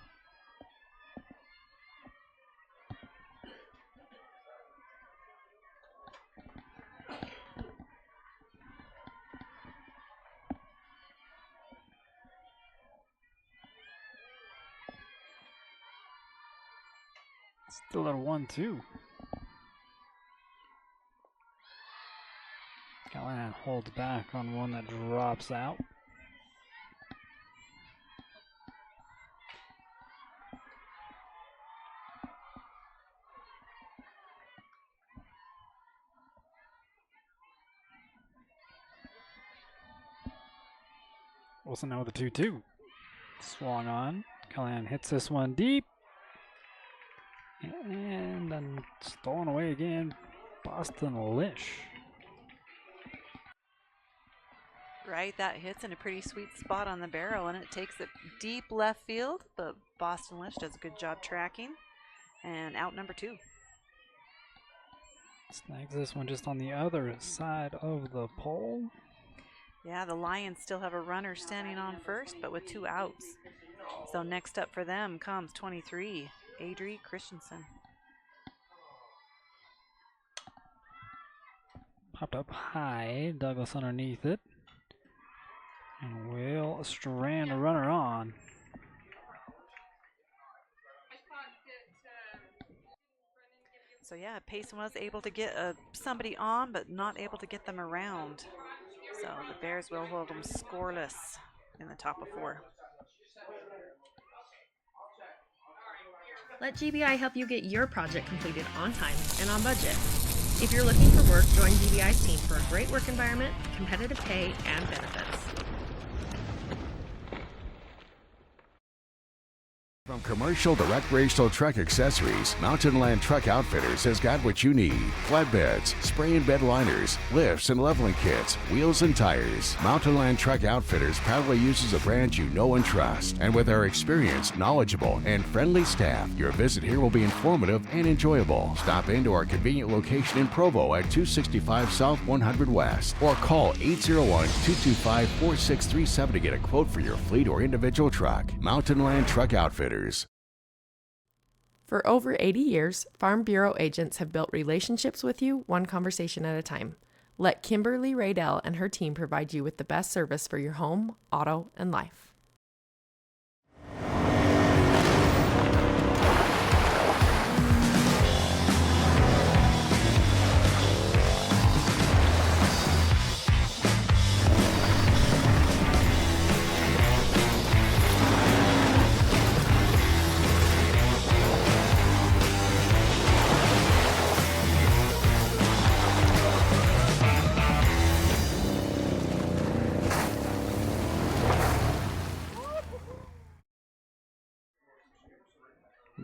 Still at a 1-2. Callahan holds back on one that drops out. Wilson now with a 2-2. Swung on. Callahan hits this one deep. And then stolen away again. Boston Lish. Right, that hits in a pretty sweet spot on the barrel, and it takes it deep left field, but Boston Lish does a good job tracking. And out number 2. Snags this one just on the other side of the pole. Yeah, the Lions still have a runner standing on first, but with 2 outs. So next up for them comes 23, Adri Christensen. Popped up high. Douglas underneath it. And will strand a runner on. So yeah, Payson was able to get somebody on, but not able to get them around. So the Bears will hold them scoreless in the top of 4. Let GBI help you get your project completed on time and on budget. If you're looking for work, join GBI's team for a great work environment, competitive pay, and benefits. From commercial to recreational truck accessories, Mountain Land Truck Outfitters has got what you need. Flatbeds, spray and bed liners, lifts and leveling kits, wheels and tires. Mountain Land Truck Outfitters proudly uses a brand you know and trust. And with our experienced, knowledgeable, and friendly staff, your visit here will be informative and enjoyable. Stop into our convenient location in Provo at 265 South 100 West or call 801-225-4637 to get a quote for your fleet or individual truck. Mountain Land Truck Outfitters. For over 80 years, Farm Bureau agents have built relationships with you one conversation at a time. Let Kimberly Raydell and her team provide you with the best service for your home, auto, and life.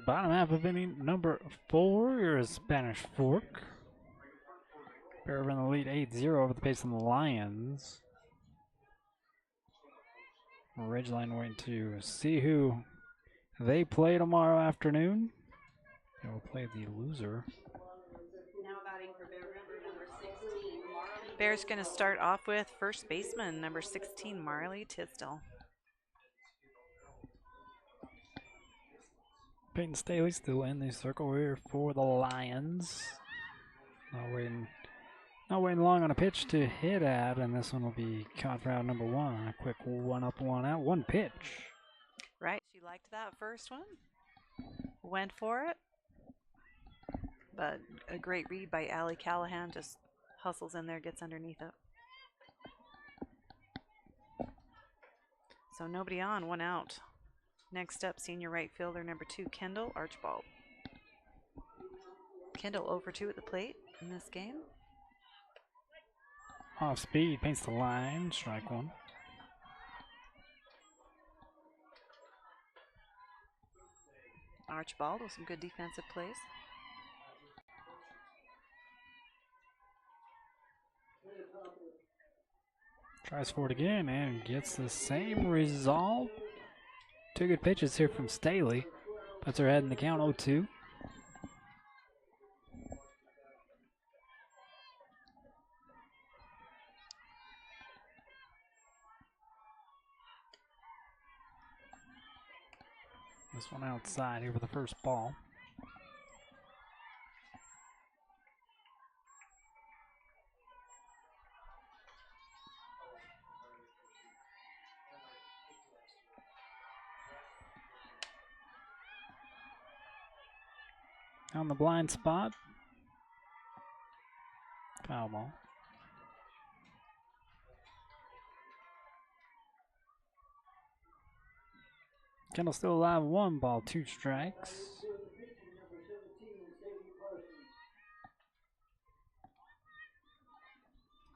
Bottom half of inning number 4, your Spanish Fork. Bear in the lead 8-0 over the Payson Lions. Ridgeline waiting to see who they play tomorrow afternoon. They will play the loser. Now batting for Bear River, number 16, Marley. Bears going to start off with first baseman, number 16, Marley Tisdale. Peyton Staley still in the circle here for the Lions. Not waiting long on a pitch to hit at, and this one will be caught for out number 1. A quick 1 up, 1 out, 1 pitch. Right, she liked that first one. Went for it. But a great read by Allie Callahan, just hustles in there, gets underneath it. So nobody on, 1 out. Next up, senior right fielder number 2, Kendall Archibald. Kendall 0 for 2 at the plate in this game. Off speed, paints the line, strike 1. Archibald with some good defensive plays. Tries for it again and gets the same result. 2 good pitches here from Staley. Puts her head in the count 0-2. This one outside here for the first ball. On the blind spot. Foul ball. Kendall still alive, 1 ball, 2 strikes.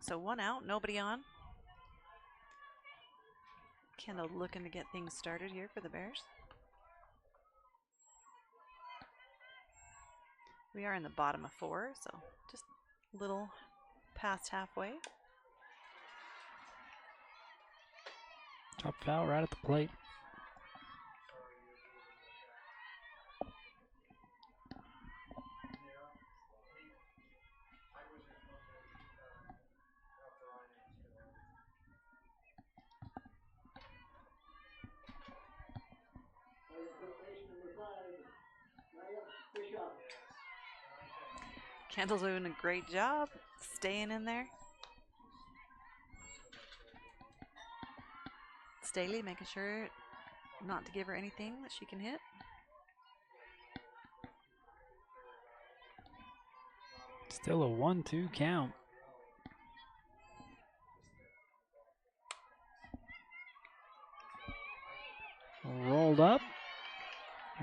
So 1 out, nobody on. Kendall looking to get things started here for the Bears. We are in the bottom of 4, so just a little past halfway. Top foul right at the plate. Kendall's doing a great job staying in there. Staley making sure not to give her anything that she can hit. Still a 1-2 count.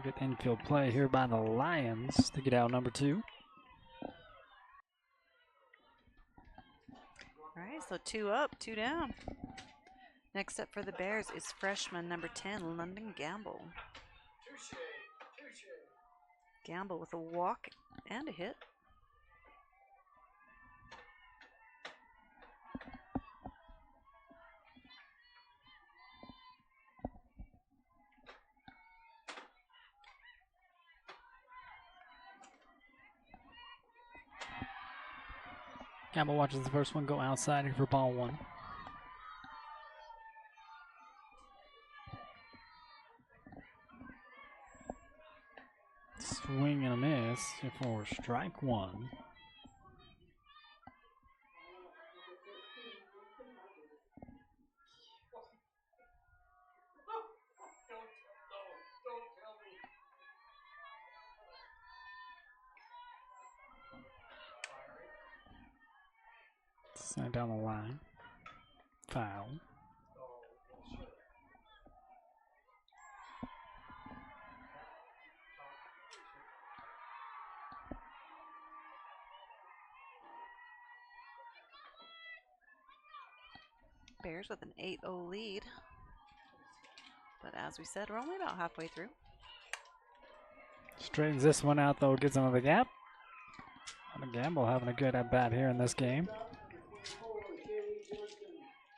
Good infield play here by the Lions to get out number 2. All right, so 2 up, 2 down. Next up for the Bears is freshman number 10, London Gamble. Gamble with a walk and a hit. Gamble watches the first one go outside here for ball 1. Swing and a miss for strike 1. Sent down the line. Foul. Bears with an 8-0 lead. But as we said, we're only about halfway through. Straightens this one out though, gets into the gap. Gamble having a good at bat here in this game.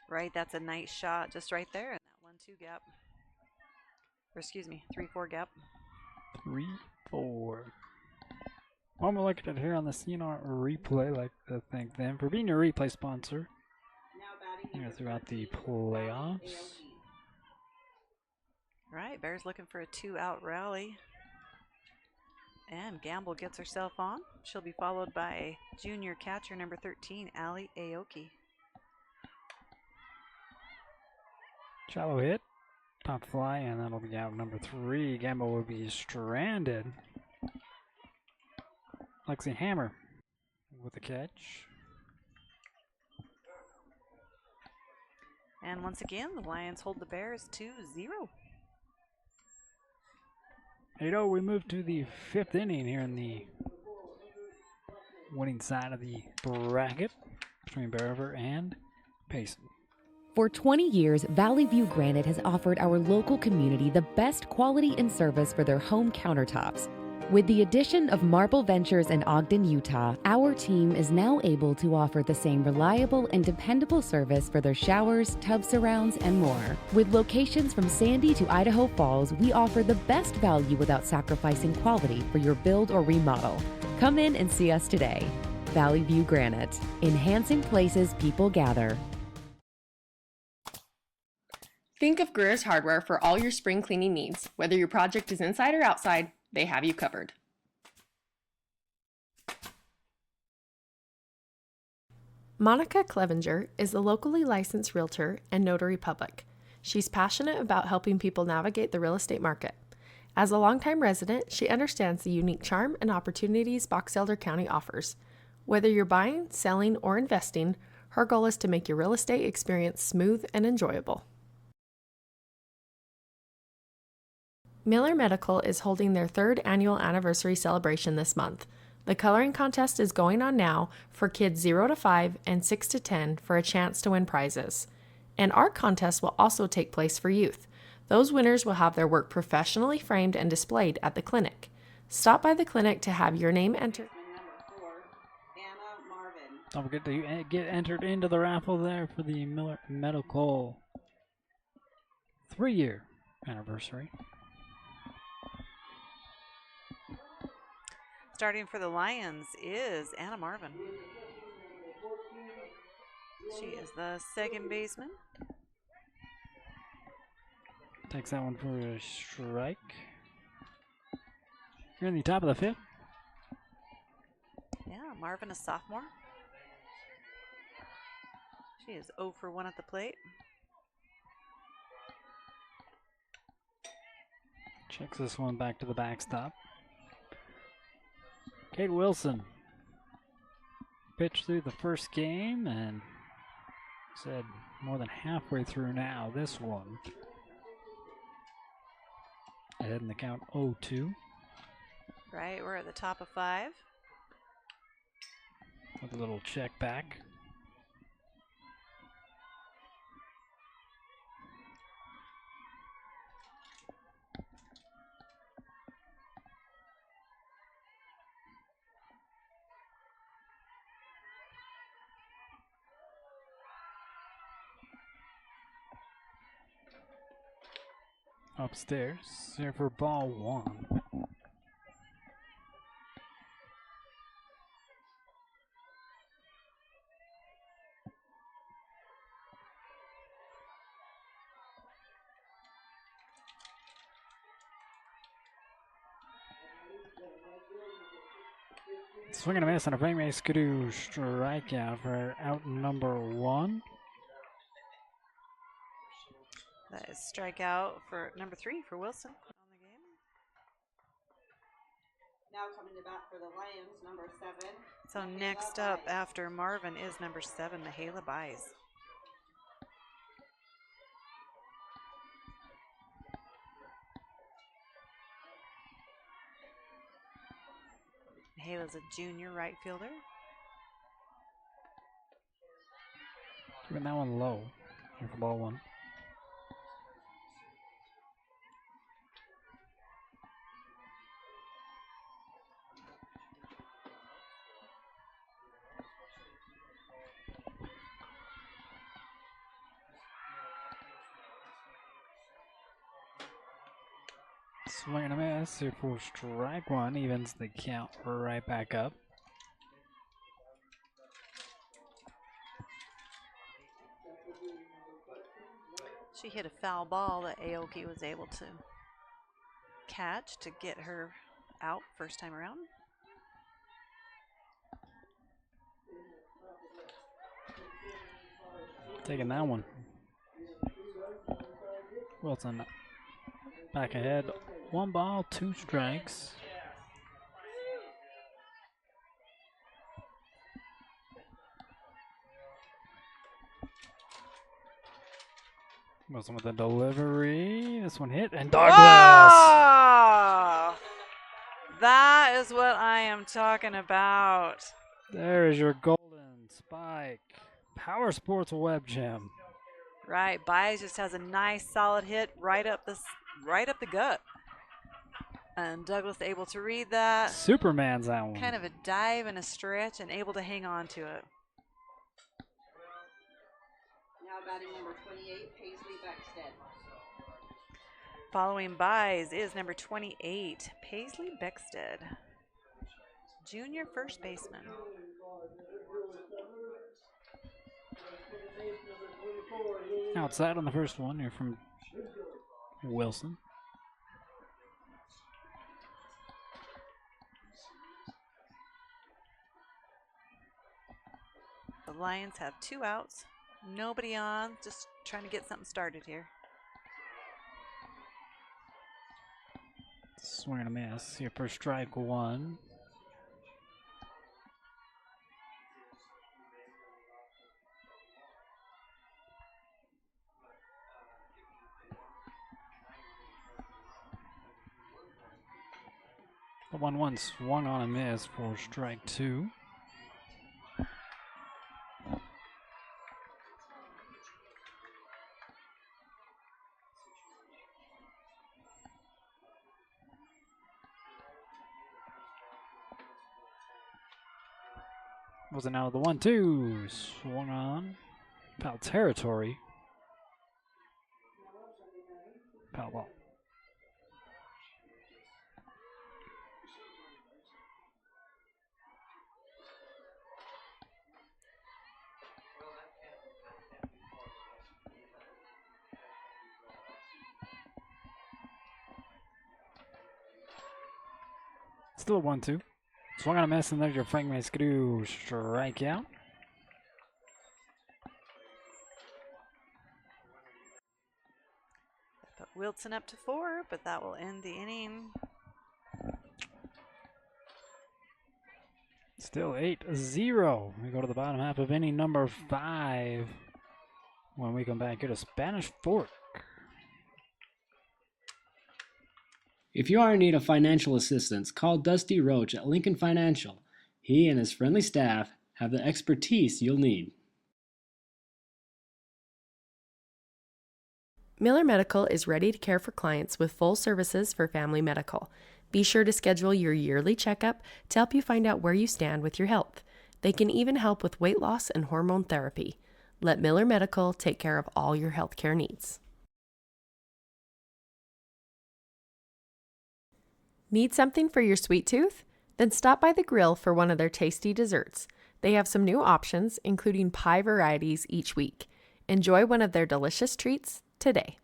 Right, that's a nice shot just right there in that 1-2 gap. Or excuse me, 3-4 gap. 3-4. One more look at it here on the CNR replay. Like to thank them for being your replay sponsor here throughout the playoffs. Right, Bears looking for a 2-out rally. And Gamble gets herself on. She'll be followed by junior catcher number 13, Allie Aoki. Shallow hit, pop fly, and that'll be out number 3. Gamble will be stranded. Lexi Hammer with the catch. And once again, the Lions hold the Bears 2-0. 8-0, we move to the 5th inning here in the winning side of the bracket between Bear River and Payson. For 20 years, Valley View Granite has offered our local community the best quality and service for their home countertops. With the addition of Marble Ventures in Ogden, Utah, our team is now able to offer the same reliable and dependable service for their showers, tub surrounds, and more. With locations from Sandy to Idaho Falls, we offer the best value without sacrificing quality for your build or remodel. Come in and see us today. Valley View Granite, enhancing places people gather. Think of Greer's Hardware for all your spring cleaning needs. Whether your project is inside or outside, they have you covered. Monica Clevenger is the locally licensed realtor and notary public. She's passionate about helping people navigate the real estate market. As a longtime resident, she understands the unique charm and opportunities Box Elder County offers. Whether you're buying, selling, or investing, her goal is to make your real estate experience smooth and enjoyable. Miller Medical is holding their 3rd annual anniversary celebration this month. The coloring contest is going on now for kids 0 to 5 and 6 to 10 for a chance to win prizes. An art contest will also take place for youth. Those winners will have their work professionally framed and displayed at the clinic. Stop by the clinic to have your name entered. Don't forget to get entered into the raffle there for the Miller Medical 3-year anniversary. Starting for the Lions is Anna Marvin. She is the second baseman. Takes that one for a strike. Here in the top of the 5th. Yeah, Marvin, a sophomore. She is 0 for 1 at the plate. Checks this one back to the backstop. Kate Wilson pitched through the first game and said more than halfway through now this one. Ahead in the count 0-2. Right, we're at the top of 5. With a little check back. Upstairs, here for ball 1. Swing and a miss on a Frameway Skidoo strikeout for out number 1. That is strikeout for number 3 for Wilson on the game. Now coming to bat for the Lions, number 7. So next up after Marvin is number 7, Mihaela Buys. Mihaela's a junior right fielder. Keeping that one low here for ball 1. Swing and a miss here for strike 1, evens the count right back up. She hit a foul ball that Aoki was able to catch to get her out first time around. Taking that one. Wilson back ahead. 1 ball, 2 strikes. Wilson with the delivery. This one hit and Douglas. Oh! That is what I am talking about. There is your golden spike. Power Sports Web Gem. Right, Baez just has a nice solid hit right up the gut. And Douglas able to read that. Superman's that one. Kind of a dive and a stretch and able to hang on to it. Now batting number 28, Paisley Beckstead. Following Baez is number 28, Paisley Beckstead. Junior first baseman. Outside on the first one here from Wilson. The Lions have 2 outs. Nobody on, just trying to get something started here. Swing and a miss here for strike 1. The 1-1 swung on a miss for strike 2. Was it now the 1-2 swung on foul territory. Foul ball. Still a 1-2. Swung on a miss, and there's your Frank Skidoo strikeout. Put Wilson up to 4, but that will end the inning. Still 8-0. We go to the bottom half of inning number 5 when we come back here to Spanish Fork. If you are in need of financial assistance, call Dusty Roach at Lincoln Financial. He and his friendly staff have the expertise you'll need. Miller Medical is ready to care for clients with full services for family medical. Be sure to schedule your yearly checkup to help you find out where you stand with your health. They can even help with weight loss and hormone therapy. Let Miller Medical take care of all your healthcare needs. Need something for your sweet tooth? Then stop by the grill for one of their tasty desserts. They have some new options, including pie varieties each week. Enjoy one of their delicious treats today.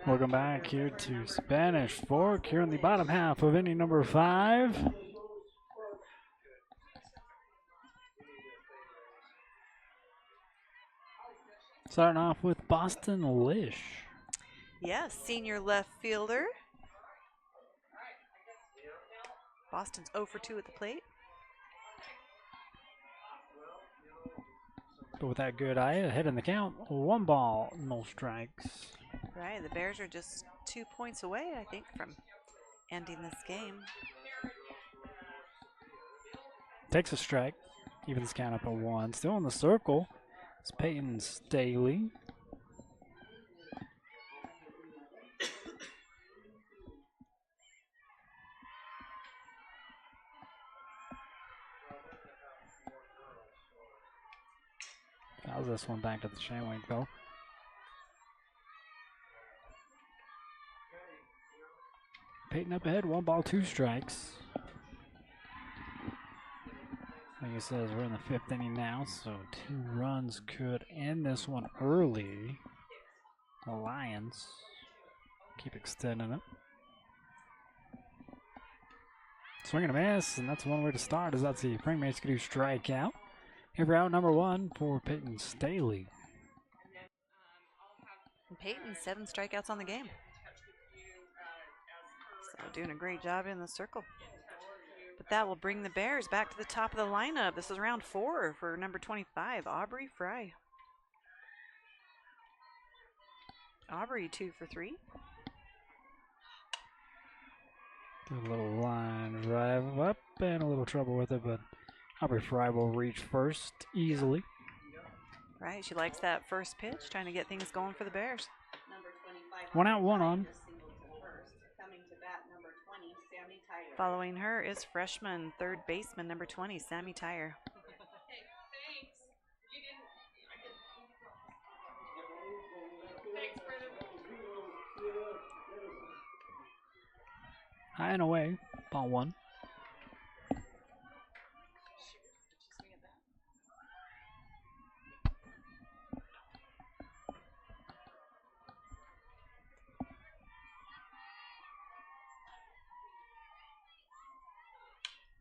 Welcome back here to Spanish Fork here in the bottom half of inning number 5. Starting off with Boston Lish. Yes, senior left fielder. Boston's 0 for 2 at the plate. But with that good eye ahead in the count, 1 ball, no strikes. Right, the Bears are just 2 points away, I think, from ending this game. Takes a strike, evens count up at 1. Still in the circle, it's Payton Staley. Fouls this one back to the chain link though. Payton up ahead, 1 ball, 2 strikes. Like he says, we're in the 5th inning now, so 2 runs could end this one early. The Lions keep extending it. Swing and a miss, and that's one way to start, as that's the Praying Skidoo strikeout. Here for out number 1 for Payton Staley. And Payton, 7 strikeouts on the game. So doing a great job in the circle. But that will bring the Bears back to the top of the lineup. This is round 4 for number 25, Aubrey Fry. Aubrey 2 for 3. A little line drive up and a little trouble with it, but Aubrey Fry will reach first easily. Right, she likes that first pitch, trying to get things going for the Bears. 1 out, 1 on. Following her is freshman third baseman number 20, Sammy Tyre. High and away, ball 1.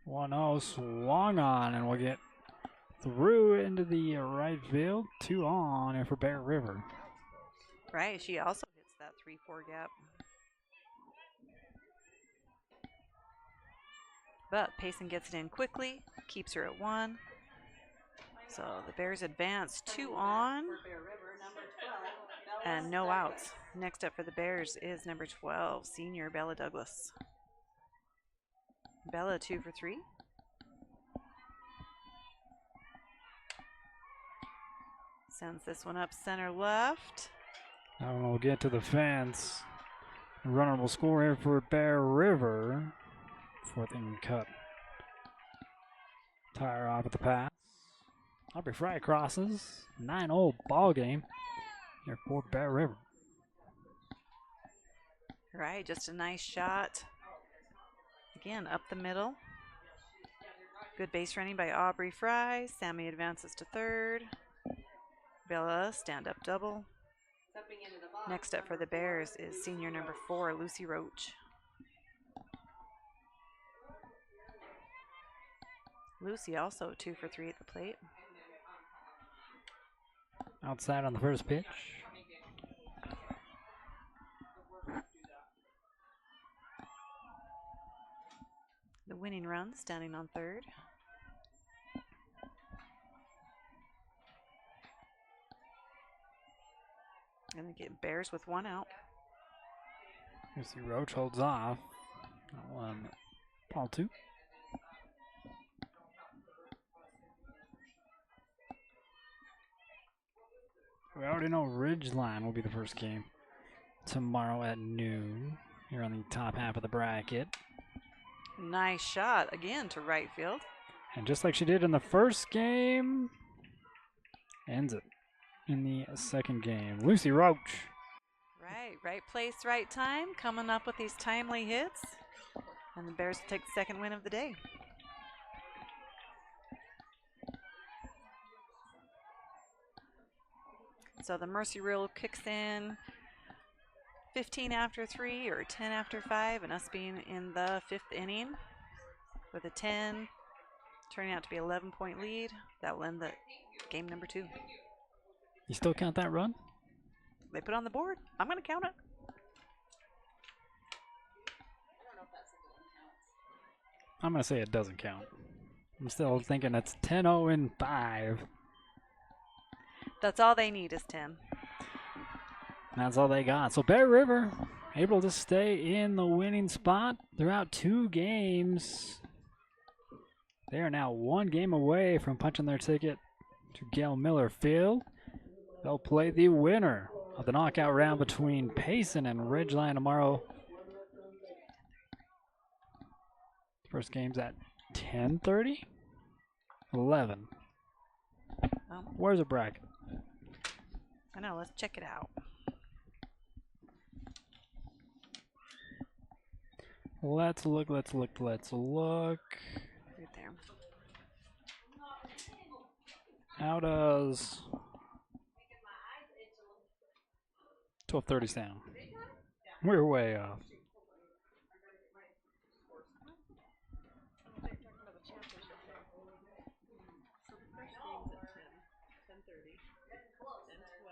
One oh swung on, and we'll get through into the right field. 2 on here for Bear River. Right, she also hits that 3-4 gap. But Payson gets it in quickly, keeps her at 1. So the Bears advance 2 on and no outs. Next up for the Bears is number 12, senior Bella Douglas. Bella 2 for 3. Sends this one up center left. Now we'll get to the fence. The runner will score here for Bear River. 4th inning cut. Tire off at the pass. Aubrey Fry crosses. 9-0 ball game here for Bear River. Right, just a nice shot. Again, up the middle. Good base running by Aubrey Fry. Sammy advances to third. Bella, stand-up double. Next up for the Bears is senior number 4, Lucy Roach. Lucy also 2 for 3 at the plate. Outside on the first pitch. The winning run standing on third. And they get Bears with 1 out. Lucy Roach holds off. Ball 2. We already know Ridgeline will be the first game tomorrow at noon here on the top half of the bracket. Nice shot again to right field. And just like she did in the first game, ends it in the second game. Lucy Roach. Right place, right time, coming up with these timely hits. And the Bears will take the second win of the day. So the Mercy Rule kicks in 15 after 3 or 10 after 5, and us being in the 5th inning with a 10, turning out to be 11-point lead. That will end the game number 2. You still count that run? They put on the board. I'm going to count it. I'm going to say it doesn't count. I'm still thinking it's 10-0 in 5. That's all they need is 10. That's all they got. So Bear River able to stay in the winning spot throughout 2 games. They are now 1 game away from punching their ticket to Gail Miller Field. They'll play the winner of the knockout round between Payson and Ridgeline tomorrow. First game's at 10:30? 11. Where's the bracket? I know, let's check it out. Let's look. Right there. How does 12:30 sound? We're way off.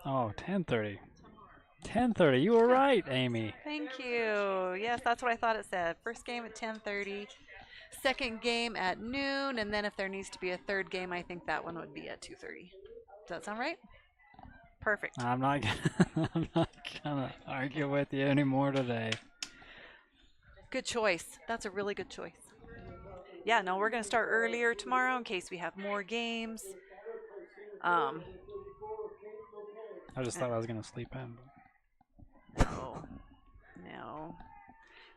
Oh, 10:30. 10:30. You were right, Amy. Thank you. Yes, that's what I thought it said. First game at 10:30. Second game at noon, and then if there needs to be a third game, I think that one would be at 2:30. Does that sound right? Perfect. I'm not gonna argue with you anymore today. Good choice. That's a really good choice. Yeah, no, we're going to start earlier tomorrow in case we have more games. I just thought I was gonna sleep in. No.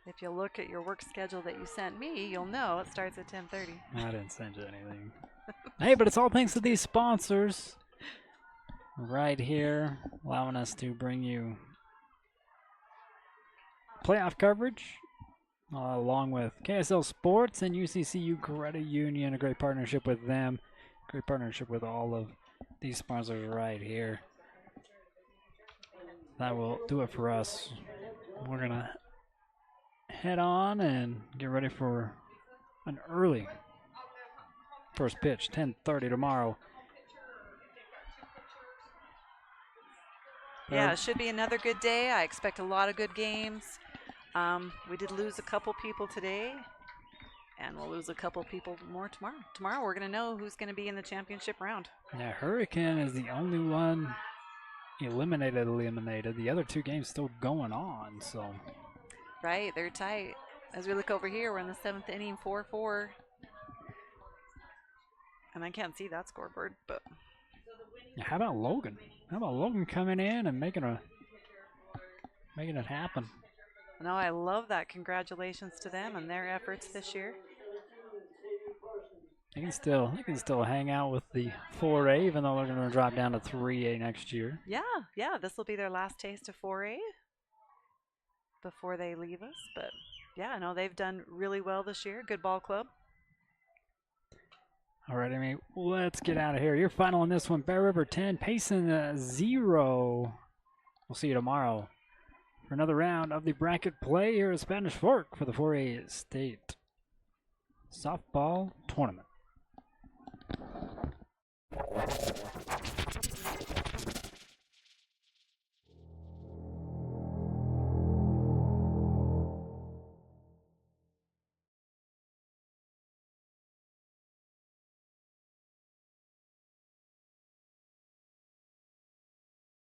If you look at your work schedule that you sent me, you'll know it starts at 10:30. I didn't send you anything. Hey, but it's all thanks to these sponsors right here, allowing us to bring you playoff coverage along with KSL Sports and UCCU Credit Union. A great partnership with them. Great partnership with all of these sponsors right here. That will do it for us. We're going to head on and get ready for an early first pitch, 10:30 tomorrow. Yeah, it should be another good day. I expect a lot of good games. We did lose a couple people today, and we'll lose a couple people more tomorrow. Tomorrow we're going to know who's going to be in the championship round. Yeah, Hurricane is the only one eliminated. The other 2 games still going on, so. Right, they're tight. As we look over here, we're in the 7th inning, 4-4. And I can't see that scoreboard, but. Yeah, how about Logan? How about Logan coming in and making it happen? No, I love that. Congratulations to them and their efforts this year. They can still hang out with the 4A, even though they're going to drop down to 3A next year. Yeah, this will be their last taste of 4A before they leave us. But yeah, no, they've done really well this year. Good ball club. All right, Amy, let's get out of here. Your final on this one: Bear River 10, Payson 0. We'll see you tomorrow for another round of the bracket play here at Spanish Fork for the 4A State Softball Tournament.